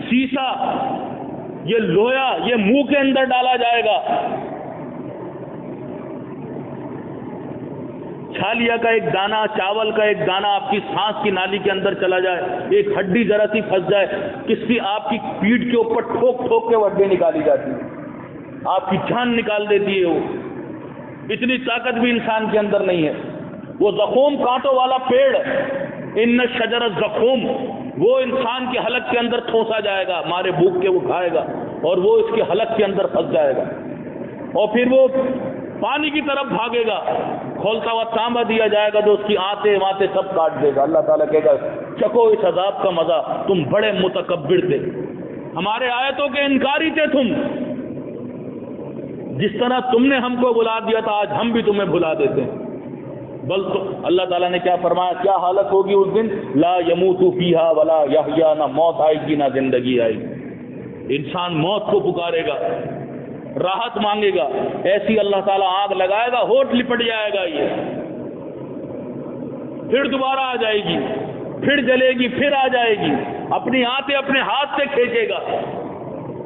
سیسا، یہ لوہا، یہ منہ کے اندر ڈالا جائے گا، چھالیا کا ایک دانہ، چاول کا ایک دانہ آپ کی سانس کی نالی کے اندر چلا جائے، ایک ہڈی ذرا سی پھنس جائے، کس کی آپ کی پیٹھ کے اوپر ٹھوک ٹھوک کے ہڈی نکالی جاتی ہے، آپ کی جان نکال دیتی ہے۔ وہ اتنی طاقت بھی انسان کے اندر نہیں ہے۔ وہ زخوم کانٹوں والا پیڑ، ان شجر الزقوم، وہ انسان کے حلق کے اندر ٹھوسا جائے گا، مارے بھوک کے وہ کھائے گا اور وہ اس کے حلق کے اندر پھنس جائے گا، اور پھر وہ پانی کی طرف بھاگے گا، کھولتا ہوا تانبا دیا جائے گا تو اس کی آتے واتے سب کاٹ دے گا۔ اللہ تعالیٰ کہے گا چکھو اس عذاب کا مزہ، تم بڑے متکبر تھے، ہمارے آیتوں کے انکاری تھے تم، جس طرح تم نے ہم کو بلا دیا تھا آج ہم بھی تمہیں بھلا دیتے ہیں۔ بل تو اللہ تعالیٰ نے کیا فرمایا، کیا حالت ہوگی اس دن، لا یموت فیہا ولا یحیا، نہ موت آئے گی نہ زندگی آئے گی۔ انسان موت کو پکارے گا، راحت مانگے گا، ایسی اللہ تعالیٰ آگ لگائے گا، ہونٹ لپٹ جائے گا، یہ پھر دوبارہ آ جائے گی، پھر جلے گی، پھر آ جائے گی، اپنی آنتیں اپنے ہاتھ سے کھینچے گا،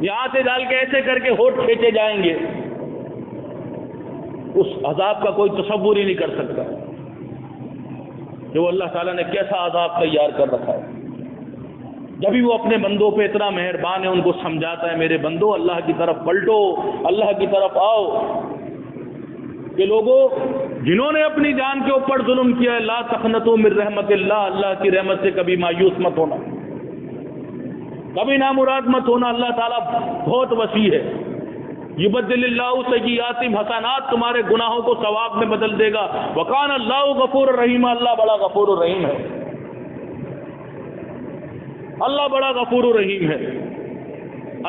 یہ آنتیں ڈال کے ایسے کر کے ہونٹ کھینچے جائیں گے، اس عذاب کا کوئی تصور ہی نہیں کر سکتا کہ وہ اللہ تعالیٰ نے کیسا عذاب تیار کر رکھا ہے۔ جبھی وہ اپنے بندوں پہ اتنا مہربان ہے، ان کو سمجھاتا ہے، میرے بندو اللہ کی طرف پلٹو، اللہ کی طرف آؤ، کہ لوگوں جنہوں نے اپنی جان کے اوپر ظلم کیا ہے، لا تقنطوا من رحمت اللہ، اللہ کی رحمت سے کبھی مایوس مت ہونا، کبھی نامراد مت ہونا، اللہ تعالیٰ بہت وسیع ہے۔ یبدل اللہ سیئاتہم حسنات، تمہارے گناہوں کو ثواب میں بدل دے گا، وکان اللہ غفور الرحیم، اللہ بڑا غفور الرحیم ہے، اللہ بڑا غفور الرحیم ہے۔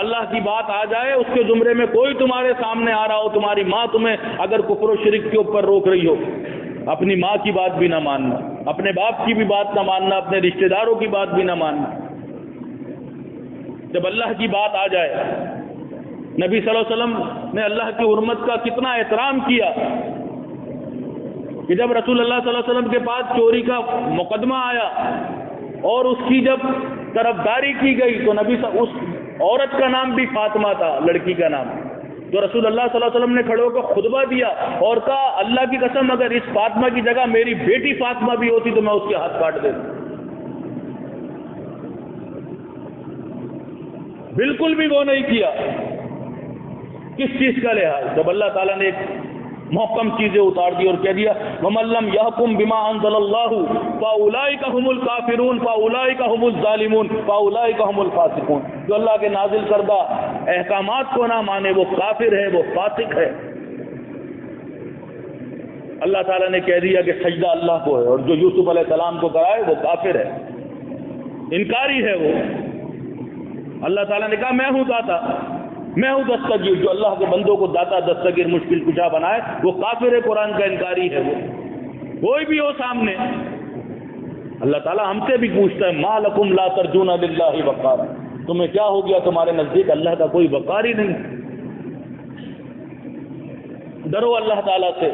اللہ کی بات آ جائے، اس کے زمرے میں کوئی تمہارے سامنے آ رہا ہو، تمہاری ماں تمہیں اگر کفر و شرک کے اوپر روک رہی ہو، اپنی ماں کی بات بھی نہ ماننا، اپنے باپ کی بھی بات نہ ماننا، اپنے رشتہ داروں کی بات بھی نہ ماننا۔ جب اللہ کی بات آ جائے، نبی صلی اللہ علیہ وسلم نے اللہ کی حرمت کا کتنا احترام کیا کہ جب رسول اللہ صلی اللہ علیہ وسلم کے پاس چوری کا مقدمہ آیا اور اس کی جب طرفداری کی گئی تو نبی اس عورت کا نام بھی فاطمہ تھا، لڑکی کا نام، تو رسول اللہ صلی اللہ علیہ وسلم نے کھڑے ہو کر خطبہ دیا اور کہا اللہ کی قسم اگر اس فاطمہ کی جگہ میری بیٹی فاطمہ بھی ہوتی تو میں اس کے ہاتھ کاٹ دیتا۔ بالکل بھی وہ نہیں کیا، کس چیز کا لحاظ؟ جب اللہ تعالیٰ نے ایک محکم چیزیں اتار دی اور کہہ دیا وَمَن لَّمْ يَحْكُم بِمَا أَنزَلَ اللَّهُ فَأُولَٰئِكَ هُمُ الْكَافِرُونَ فَأُولَٰئِكَ هُمُ الظَّالِمُونَ فَأُولَٰئِكَ هُمُ الْفَاسِقُونَ، جو اللہ کے نازل کردہ احکامات کو نہ مانے وہ کافر ہے، وہ فاسق ہے۔ اللہ تعالیٰ نے کہہ دیا کہ سجدہ اللہ کو ہے، اور جو یوسف علیہ السلام کو کرائے وہ کافر ہے، انکاری ہے وہ۔ اللہ تعالیٰ نے کہا میں ہوں داتا، میں ہوں دستگیر، جو اللہ کے بندوں کو داتا دستگیر مشکل کشا بنائے وہ کافر ہے، قرآن کا انکاری ہے وہ، کوئی بھی ہو سامنے۔ اللہ تعالیٰ ہم سے بھی پوچھتا ہے ما لکم لا ترجون للہ وقارا، تمہیں کیا ہو گیا تمہارے نزدیک اللہ کا کوئی وقار ہی نہیں؟ ڈرو اللہ تعالیٰ سے،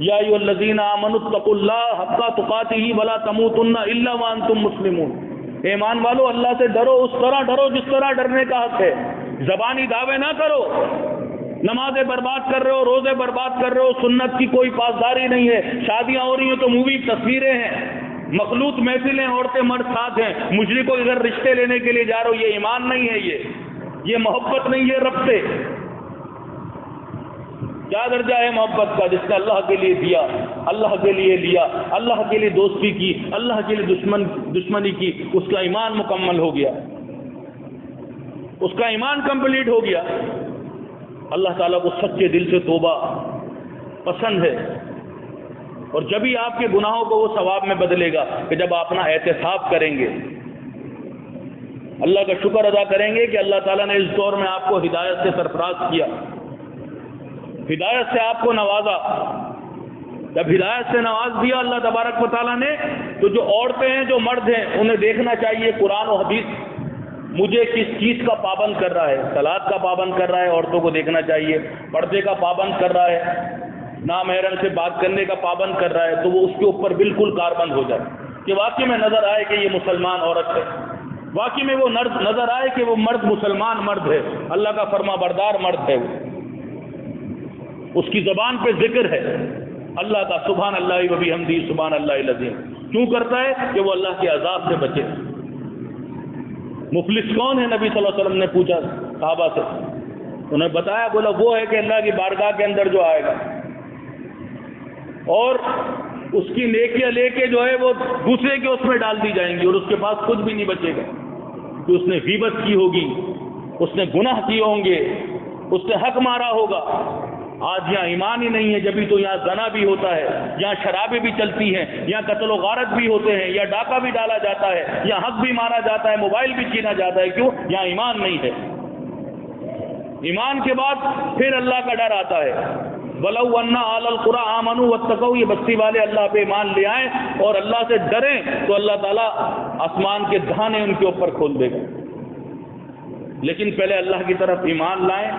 یا ایھا الذین آمنوا اتقوا اللہ حق تقاتہ ولا تموتن الا وانتم مسلمون، ایمان والو اللہ سے ڈرو، اس طرح ڈرو جس طرح ڈرنے کا حق ہے، زبانی دعوے نہ کرو، نمازیں برباد کر رہے ہو، روزے برباد کر رہے ہو، سنت کی کوئی پاسداری نہیں ہے، شادیاں ہو رہی ہیں تو مووی تصویریں ہیں، مخلوط محفلیں، عورتیں مرد ساتھ ہیں، مشرکوں کے گھر رشتے لینے کے لیے جا رہے ہو، یہ ایمان نہیں ہے، یہ محبت نہیں ہے رب سے۔ کیا درجہ ہے محبت کا؟ جس نے اللہ کے لیے دیا، اللہ کے لیے لیا، اللہ کے لیے دوستی کی، اللہ کے لیے دشمنی کی، اس کا ایمان مکمل ہو گیا، اس کا ایمان کمپلیٹ ہو گیا۔ اللہ تعالیٰ کو سچے دل سے توبہ پسند ہے، اور جبھی آپ کے گناہوں کو وہ ثواب میں بدلے گا کہ جب آپ اپنا احتساب کریں گے، اللہ کا شکر ادا کریں گے کہ اللہ تعالیٰ نے اس دور میں آپ کو ہدایت سے سرفراز کیا، ہدایت سے آپ کو نوازا. جب ہدایت سے نواز دیا اللہ تبارک و تعالیٰ نے, تو جو عورتیں ہیں جو مرد ہیں انہیں دیکھنا چاہیے قرآن و حدیث مجھے کس چیز کا پابند کر رہا ہے. صلاۃ کا پابند کر رہا ہے, عورتوں کو دیکھنا چاہیے. پردے کا پابند کر رہا ہے, نامحرم سے بات کرنے کا پابند کر رہا ہے, تو وہ اس کے اوپر بالکل کاربند ہو جائے کہ واقعی میں نظر آئے کہ یہ مسلمان عورت ہے, واقعی میں وہ نظر آئے کہ وہ مرد مسلمان مرد ہے, اللہ کا فرما بردار مرد ہے. اس کی زبان پہ ذکر ہے اللہ کا, سبحان اللہ و بحمدہ سبحان اللہ العظیم. کیوں کرتا ہے؟ کہ وہ اللہ کے عذاب سے بچے. مفلس کون ہے؟ نبی صلی اللہ علیہ وسلم نے پوچھا صحابہ سے, انہیں بتایا, بولا وہ ہے کہ اللہ کی بارگاہ کے اندر جو آئے گا اور اس کی نیکیاں لے کے جو ہے وہ دوسرے کے اس میں ڈال دی جائیں گی اور اس کے پاس کچھ بھی نہیں بچے گا, کہ اس نے غیبت کی ہوگی, اس نے گناہ کیے ہوں گے, اس نے حق مارا ہوگا. آج یہاں ایمان ہی نہیں ہے, جبھی تو یہاں زنا بھی ہوتا ہے, یہاں شرابیں بھی چلتی ہیں, یہاں قتل و غارت بھی ہوتے ہیں, یا ڈاکہ بھی ڈالا جاتا ہے, یہاں حق بھی مارا جاتا ہے, موبائل بھی چھینا جاتا ہے. کیوں؟ یہاں ایمان نہیں ہے. ایمان کے بعد پھر اللہ کا ڈر آتا ہے. وَلَوْ أَنَّ أَهْلَ الْقُرَىٰ آمَنُوا وَاتَّقَوْا, یہ بستی والے اللہ پہ ایمان لے آئیں اور اللہ سے ڈریں تو اللہ تعالیٰ آسمان کے دہانے ان کے اوپر کھول دے گا. لیکن پہلے اللہ کی طرف ایمان لائیں,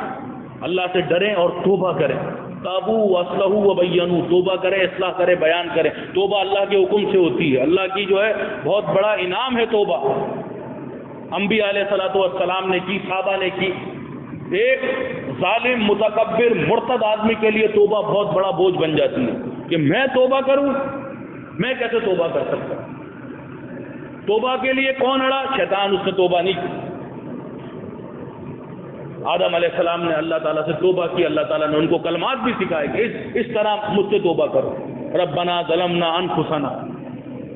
اللہ سے ڈریں اور توبہ کریں. تابوا واصلحوا وبینوا, توبہ کریں, اصلاح کریں, بیان کریں. توبہ اللہ کے حکم سے ہوتی ہے, اللہ کی جو ہے بہت بڑا انعام ہے توبہ. انبیاء علیہ الصلوۃ والسلام نے کی, صحابہ نے کی. ایک ظالم متکبر مرتد آدمی کے لیے توبہ بہت بڑا بوجھ بن جاتی ہے کہ میں توبہ کروں, میں کیسے توبہ کر سکتا ہوں. توبہ کے لیے کون اڑا؟ شیطان. اس نے توبہ نہیں کی. آدم علیہ السلام نے اللہ تعالیٰ سے توبہ کی, اللہ تعالیٰ نے ان کو کلمات بھی سکھائے کہ اس طرح مجھ سے توبہ کرو. ربنا ظلمنا انفسنا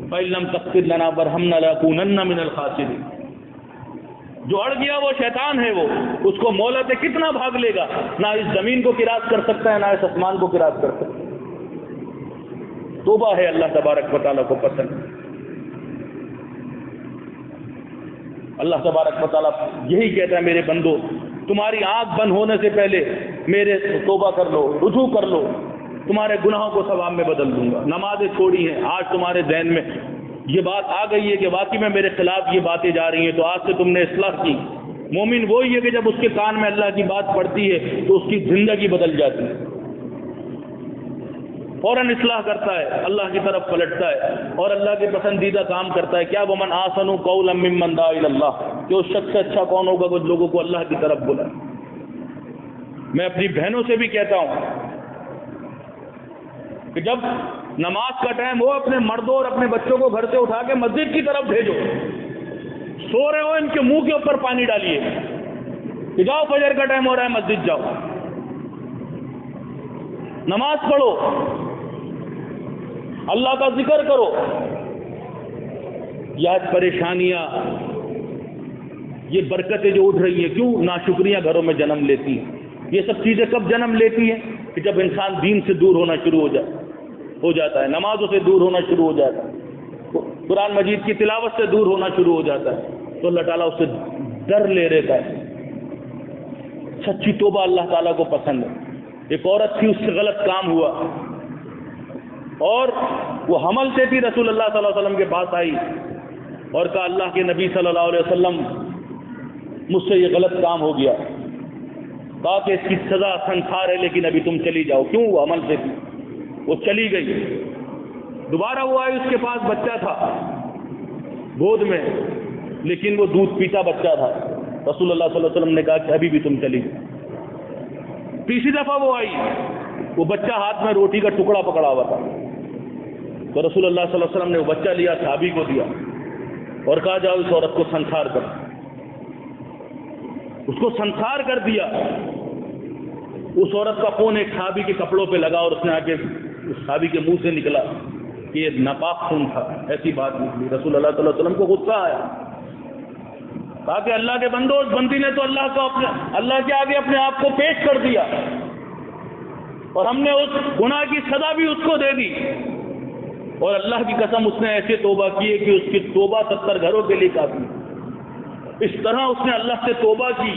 فإن لم تغفر لنا وارحمنا لنكونن من الخاسرین. جو اڑ گیا وہ شیطان ہے, وہ اس کو مہلت ہے, کتنا بھاگ لے گا, نہ اس زمین کو قراض کر سکتا ہے, نہ اس آسمان کو قراض کر سکتا ہے. توبہ ہے اللہ تبارک و تعالیٰ کو پسند. اللہ تبارک و تعالیٰ یہی کہتا ہے, میرے بندو تمہاری آنکھ بند ہونے سے پہلے میرے توبہ کر لو, رجوع کر لو, تمہارے گناہوں کو ثواب میں بدل دوں گا. نمازیں چھوڑی ہیں, آج تمہارے ذہن میں یہ بات آ گئی ہے کہ واقعی میں میرے خلاف یہ باتیں جا رہی ہیں, تو آج سے تم نے اصلاح کی. مومن وہی ہے کہ جب اس کے کان میں اللہ کی بات پڑتی ہے تو اس کی زندگی بدل جاتی ہے, فوراً اصلاح کرتا ہے, اللہ کی طرف پلٹتا ہے اور اللہ کے پسندیدہ کام کرتا ہے. کیا ومن احسن قولا ممن دعا الی اللہ, کہ اس شخص سے اچھا کون ہوگا جو لوگوں کو اللہ کی طرف بلائے. میں اپنی بہنوں سے بھی کہتا ہوں کہ جب نماز کا ٹائم ہو, اپنے مردوں اور اپنے بچوں کو گھر سے اٹھا کے مسجد کی طرف بھیجو. سو رہے ہو, ان کے منہ کے اوپر پانی ڈالیے کہ جاؤ فجر کا ٹائم ہو رہا ہے, مسجد جاؤ, نماز پڑھو, اللہ کا ذکر کرو. یہ پریشانیاں, یہ برکتیں جو اٹھ رہی ہیں, کیوں ناشکریاں گھروں میں جنم لیتی ہیں. یہ سب چیزیں کب جنم لیتی ہیں؟ کہ جب انسان دین سے دور ہونا شروع ہو جاتا ہے, نمازوں سے دور ہونا شروع ہو جاتا ہے, قرآن مجید کی تلاوت سے دور ہونا شروع ہو جاتا ہے, تو اللہ تعالیٰ اس سے ڈر لے لیتا ہے. سچی توبہ اللہ تعالیٰ کو پسند ہے. ایک عورت تھی, اس سے غلط کام ہوا اور وہ حمل سے تھی, رسول اللہ صلی اللہ علیہ وسلم کے پاس آئی اور کہا اللہ کے نبی صلی اللہ علیہ وسلم مجھ سے یہ غلط کام ہو گیا. کہا کہ اس کی سزا سنسار ہے, لیکن ابھی تم چلی جاؤ. کیوں؟ وہ عمل سے تھی, وہ چلی گئی. دوبارہ وہ آئی, اس کے پاس بچہ تھا گود میں, لیکن وہ دودھ پیتا بچہ تھا. رسول اللہ صلی اللہ علیہ وسلم نے کہا کہ ابھی بھی تم چلی گئی. تیسری دفعہ وہ آئی, وہ بچہ ہاتھ میں روٹی کا ٹکڑا پکڑا ہوا تھا. تو رسول اللہ صلی اللہ علیہ وسلم نے وہ بچہ لیا, صحابی کو دیا اور کہا جاؤ اس عورت کو سنسار کر. اس کو سنسار کر دیا. اس عورت کا خون ایک صحابی کے کپڑوں پہ لگا اور اس نے آ کے اس صحابی کے منہ سے نکلا کہ یہ ناپاک خون تھا. ایسی بات نکلی. رسول اللہ صلی اللہ علیہ وسلم کو غصہ آیا, کہا کہ اللہ کے بندو, اس بندی نے تو اللہ کے آگے اپنے آپ کو پیش کر دیا اور ہم نے اس گناہ کی سزا بھی اس کو دے دی. اور اللہ کی قسم اس نے ایسے توبہ کی ہے کہ اس کی توبہ 70 گھروں کے لیے کافی. اس طرح اس نے اللہ سے توبہ کی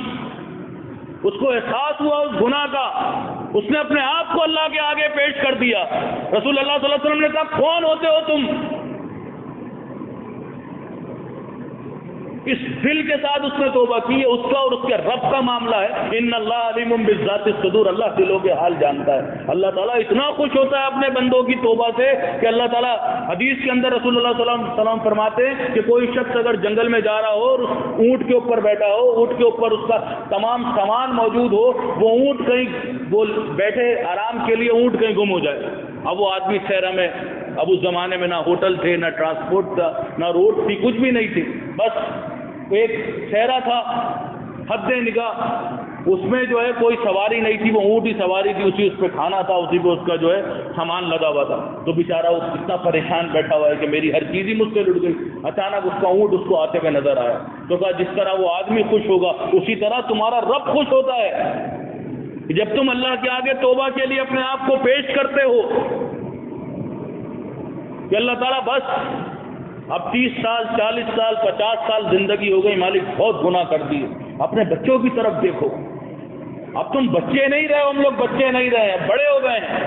اس کو احساس ہوا اس گناہ کا، اس نے اپنے آپ کو اللہ کے آگے پیش کر دیا۔ رسول اللہ صلی اللہ علیہ وسلم نے کہا کون ہوتے ہو تم؟ اس دل کے ساتھ اس نے توبہ کی ہے، اس کا اور اس کے رب کا معاملہ ہے۔ ان اللہ علیم بذات الصدور، اللہ دلوں کے حال جانتا ہے۔ اللہ تعالیٰ اتنا خوش ہوتا ہے اپنے بندوں کی توبہ سے کہ اللہ تعالیٰ حدیث کے اندر رسول اللہ صلی اللہ علیہ وسلم فرماتے ہیں کہ کوئی شخص اگر جنگل میں جا رہا ہو اور اونٹ کے اوپر بیٹھا ہو، اونٹ کے اوپر اس کا تمام سامان موجود ہو، وہ اونٹ کہیں وہ بیٹھے آرام کے لیے اونٹ کہیں گم ہو جائے۔ اب وہ آدمی صحرا میں، اب اس زمانے میں نہ ہوٹل تھے، نہ ٹرانسپورٹ تھا، نہ روڈ تھی، کچھ بھی نہیں تھی، بس ایک صحرا تھا حد نگاہ، اس میں جو ہے کوئی سواری نہیں تھی، وہ اونٹ ہی سواری تھی، اسی اس پہ کھانا تھا، اسی پہ اس کا جو ہے سامان لگا ہوا تھا۔ تو بیچارہ وہ اتنا پریشان بیٹھا ہوا ہے کہ میری ہر چیز ہی مجھ سے لٹ گئی۔ اچانک اس کا اونٹ اس کو آتے ہوئے نظر آیا، تو کہا جس طرح وہ آدمی خوش ہوگا اسی طرح تمہارا رب خوش ہوتا ہے جب تم اللہ کے آگے توبہ کے لیے اپنے آپ کو پیش کرتے ہو کہ اللہ تعالیٰ بس اب 30 سال 40 سال 50 سال زندگی ہو گئی، مالک بہت گناہ کر دیے، اپنے بچوں کی طرف دیکھو، اب تم بچے نہیں رہے، ہم لوگ بچے نہیں رہے ہیں، بڑے ہو گئے ہیں،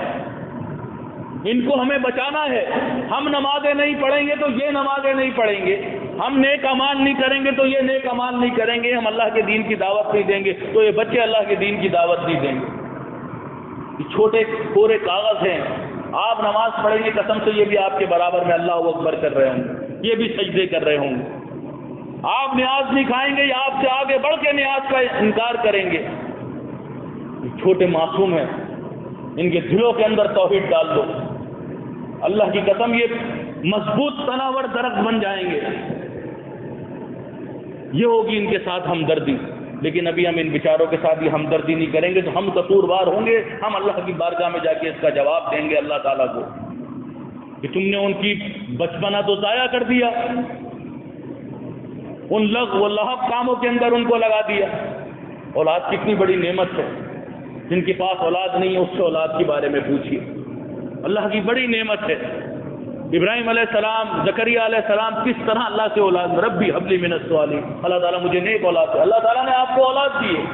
ان کو ہمیں بچانا ہے۔ ہم نمازیں نہیں پڑھیں گے تو یہ نمازیں نہیں پڑھیں گے، ہم نیک اعمال نہیں کریں گے تو یہ نیک اعمال نہیں کریں گے، ہم اللہ کے دین کی دعوت نہیں دیں گے تو یہ بچے اللہ کے دین کی دعوت نہیں دیں گے۔ یہ چھوٹے کورے کاغذ ہیں، آپ نماز پڑھیں گے قسم سے یہ بھی آپ کے برابر میں اللہ اکبر کر رہے ہوں گے، یہ بھی سجدے کر رہے ہوں گے۔ آپ نیاز نہیں کھائیں گے یا آپ سے آگے بڑھ کے نیاز کا انکار کریں گے۔ یہ چھوٹے معصوم ہیں، ان کے دلوں کے اندر توحید ڈال دو، اللہ کی قسم یہ مضبوط تناور درخت بن جائیں گے۔ یہ ہوگی ان کے ساتھ ہمدردی، لیکن ابھی ہم ان بیچاروں کے ساتھ یہ ہمدردی نہیں کریں گے تو ہم قصوروار ہوں گے، ہم اللہ کی بارگاہ میں جا کے اس کا جواب دیں گے اللہ تعالیٰ کو کہ تم نے ان کی بچپنا تو ضائع کر دیا، ان لغو و لہب کاموں کے اندر ان کو لگا دیا۔ اولاد کتنی بڑی نعمت ہے، جن کے پاس اولاد نہیں ہے اس سے اولاد کے بارے میں پوچھیے، اللہ کی بڑی نعمت ہے۔ ابراہیم علیہ السلام، زکریا علیہ السلام کس طرح اللہ سے اولاد، ربی حب لی من الصالحین، اللہ تعالیٰ مجھے نیک اولاد ہے۔ اللہ تعالیٰ نے آپ کو اولاد دی ہے،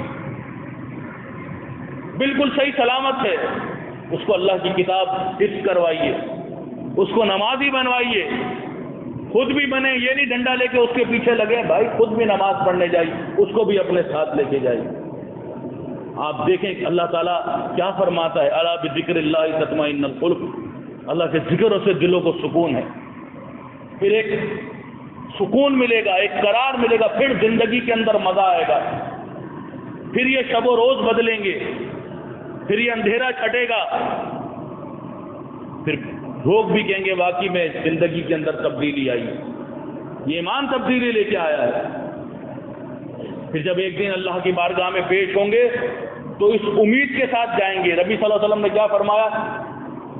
بالکل صحیح سلامت ہے، اس کو اللہ کی کتاب حفظ کروائیے، اس کو نمازی بنوائیے، خود بھی بنے، یہ نہیں ڈنڈا لے کے اس کے پیچھے لگے، بھائی خود بھی نماز پڑھنے جائیے، اس کو بھی اپنے ساتھ لے کے جائیے۔ آپ دیکھیں کہ اللہ تعالیٰ کیا فرماتا ہے، الا بذکر اللہ تطمئن القلوب، اللہ کے ذکر سے دلوں کو سکون ہے، پھر ایک سکون ملے گا، ایک قرار ملے گا، پھر زندگی کے اندر مزہ آئے گا، پھر یہ شب و روز بدلیں گے، پھر یہ اندھیرا چھٹے گا، پھر لوگ بھی کہیں گے واقعی میں زندگی کے اندر تبدیلی آئی، یہ ایمان تبدیلی لے کے آیا ہے۔ پھر جب ایک دن اللہ کی بارگاہ میں پیش ہوں گے تو اس امید کے ساتھ جائیں گے۔ نبی صلی اللہ علیہ وسلم نے کیا فرمایا،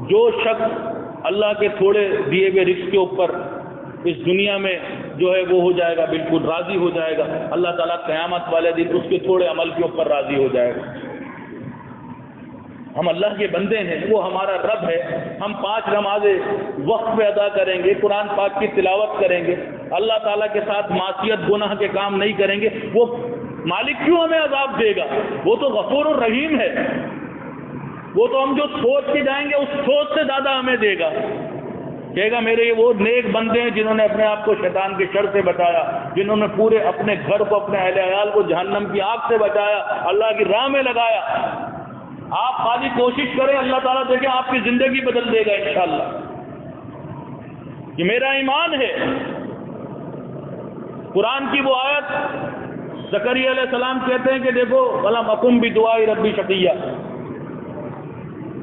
جو شخص اللہ کے تھوڑے دیے ہوئے رزق کے اوپر اس دنیا میں جو ہے وہ ہو جائے گا، بالکل راضی ہو جائے گا، اللہ تعالیٰ قیامت والے دن اس کے تھوڑے عمل کے اوپر راضی ہو جائے گا۔ ہم اللہ کے بندے ہیں، وہ ہمارا رب ہے، ہم 5 نمازیں وقت پہ ادا کریں گے، قرآن پاک کی تلاوت کریں گے، اللہ تعالیٰ کے ساتھ معصیت گناہ کے کام نہیں کریں گے، وہ مالک کیوں ہمیں عذاب دے گا؟ وہ تو غفور الرحیم ہے، وہ تو ہم جو سوچ کے جائیں گے اس سوچ سے زیادہ ہمیں دے گا، کہے گا میرے وہ نیک بندے ہیں جنہوں نے اپنے آپ کو شیطان کے شر سے بچایا، جنہوں نے پورے اپنے گھر کو، اپنے اہل عیال کو جہنم کی آگ سے بچایا، اللہ کی راہ میں لگایا۔ آپ خالی کوشش کریں، اللہ تعالیٰ دیکھیں آپ کی زندگی بدل دے گا انشاءاللہ۔ یہ میرا ایمان ہے۔ قرآن کی وہ آیت زکریا علیہ السلام کہتے ہیں کہ دیکھو وَلَمْ أَكُنْ بِدُعَاءِ رَبِّي شَقِيًّا،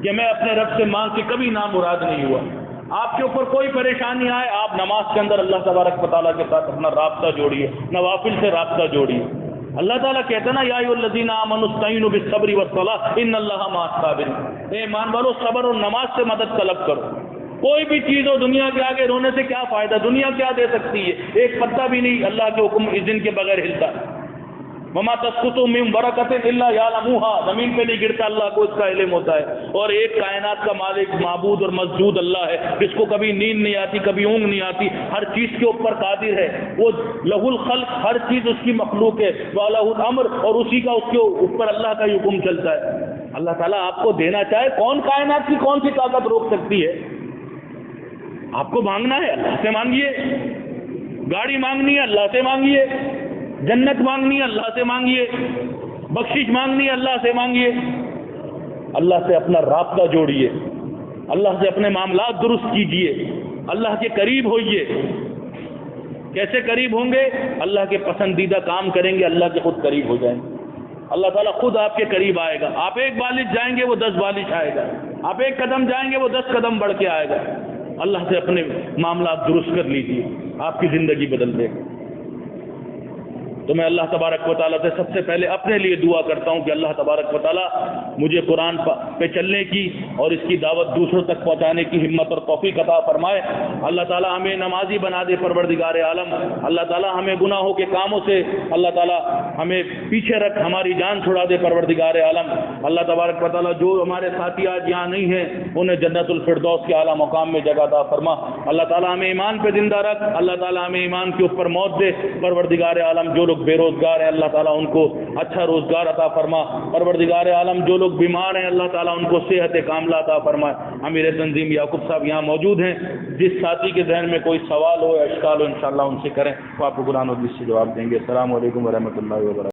کہ میں اپنے رب سے مانگ کے کبھی نامراد نہیں ہوا۔ آپ کے اوپر کوئی پریشانی آئے، آپ نماز کے اندر اللہ تبارک و تعالیٰ کے ساتھ اپنا رابطہ جوڑیے، نوافل سے رابطہ جوڑیے۔ اللہ تعالیٰ کہتا ہے نا، یا ایھا الذین آمنوا استعینوا بالصبر والصلاۃ ان اللہ مع الصابرین، اے ایمان والو صبر اور نماز سے مدد طلب کرو۔ کوئی بھی چیز ہو دنیا کے آگے رونے سے کیا فائدہ، دنیا کیا دے سکتی ہے؟ ایک پتا بھی نہیں اللہ کے حکم اذن کے بغیر ہلتا۔ وما تسقط من برکۃ الا یعلمها، زمین پہ نہیں گرتا، اللہ کو اس کا علم ہوتا ہے. اور ایک کائنات کا مالک، معبود اور مسجود اللہ ہے، جس کو کبھی نیند نہیں آتی، کبھی اونگ نہیں آتی، ہر چیز کے اوپر قادر ہے. وہ لہ الخلق، ہر چیز اس کی مخلوق ہے، وَلَهُ الْأَمْرُ، اور اسی کا اس کے اوپر اللہ کا حکم چلتا ہے. اللہ تعالیٰ آپ کو دینا چاہے، کون کائنات کی کون سی طاقت روک سکتی ہے؟ آپ کو مانگنا ہے، اللہ سے مانگیے. گاڑی مانگنی ہے، اللہ سے مانگیے. جنت مانگنی ہے، اللہ سے مانگیے. بخشش مانگنی ہے، اللہ سے مانگیے. اللہ سے اپنا رابطہ جوڑیے، اللہ سے اپنے معاملات درست کیجیے، اللہ کے قریب ہوئیے. کیسے قریب ہوں گے؟ اللہ کے پسندیدہ کام کریں گے، اللہ کے خود قریب ہو جائیں گے. اللہ تعالیٰ خود آپ کے قریب آئے گا. آپ ایک بالش جائیں گے، وہ 10 بالش آئے گا. آپ ایک قدم جائیں گے، وہ 10 قدم بڑھ کے آئے گا. اللہ سے اپنے معاملات درست کر لیجیے، آپ کی زندگی بدل دے گا. تو میں اللہ تبارک و تعالیٰ سے سب سے پہلے اپنے لیے دعا کرتا ہوں کہ اللہ تبارک و تعالیٰ مجھے قرآن پہ چلنے کی اور اس کی دعوت دوسروں تک پہنچانے کی ہمت اور توفیق عطا فرمائے. اللہ تعالیٰ ہمیں نمازی بنا دے پروردگار عالم. اللہ تعالیٰ ہمیں گناہوں کے کاموں سے اللہ تعالیٰ ہمیں پیچھے رکھ، ہماری جان چھڑا دے پروردگار عالم. اللہ تبارک و تعالیٰ جو ہمارے ساتھی آج یہاں نہیں ہیں، انہیں جنت الفردوس کے اعلیٰ مقام میں جگہ عطا فرما. اللہ تعالیٰ ہمیں ایمان پہ زندہ رکھ، اللہ تعالیٰ ہمیں ایمان کے اوپر موت دے پروردگار عالم. جو لوگ بے روزگار ہیں، اللہ تعالیٰ ان کو اچھا روزگار عطا فرما پروردگار عالم. جو لوگ بیمار ہیں، اللہ تعالیٰ ان کو صحت کاملہ عطا فرمائے. امیر تنظیم یعقوب صاحب یہاں موجود ہیں، جس ساتھی کے ذہن میں کوئی سوال ہو یا اشکال ہو، انشاءاللہ ان سے کریں، وہ آپ کو قرآن و حدیث سے جواب دیں گے. السلام علیکم ورحمۃ اللہ وبرکاتہ.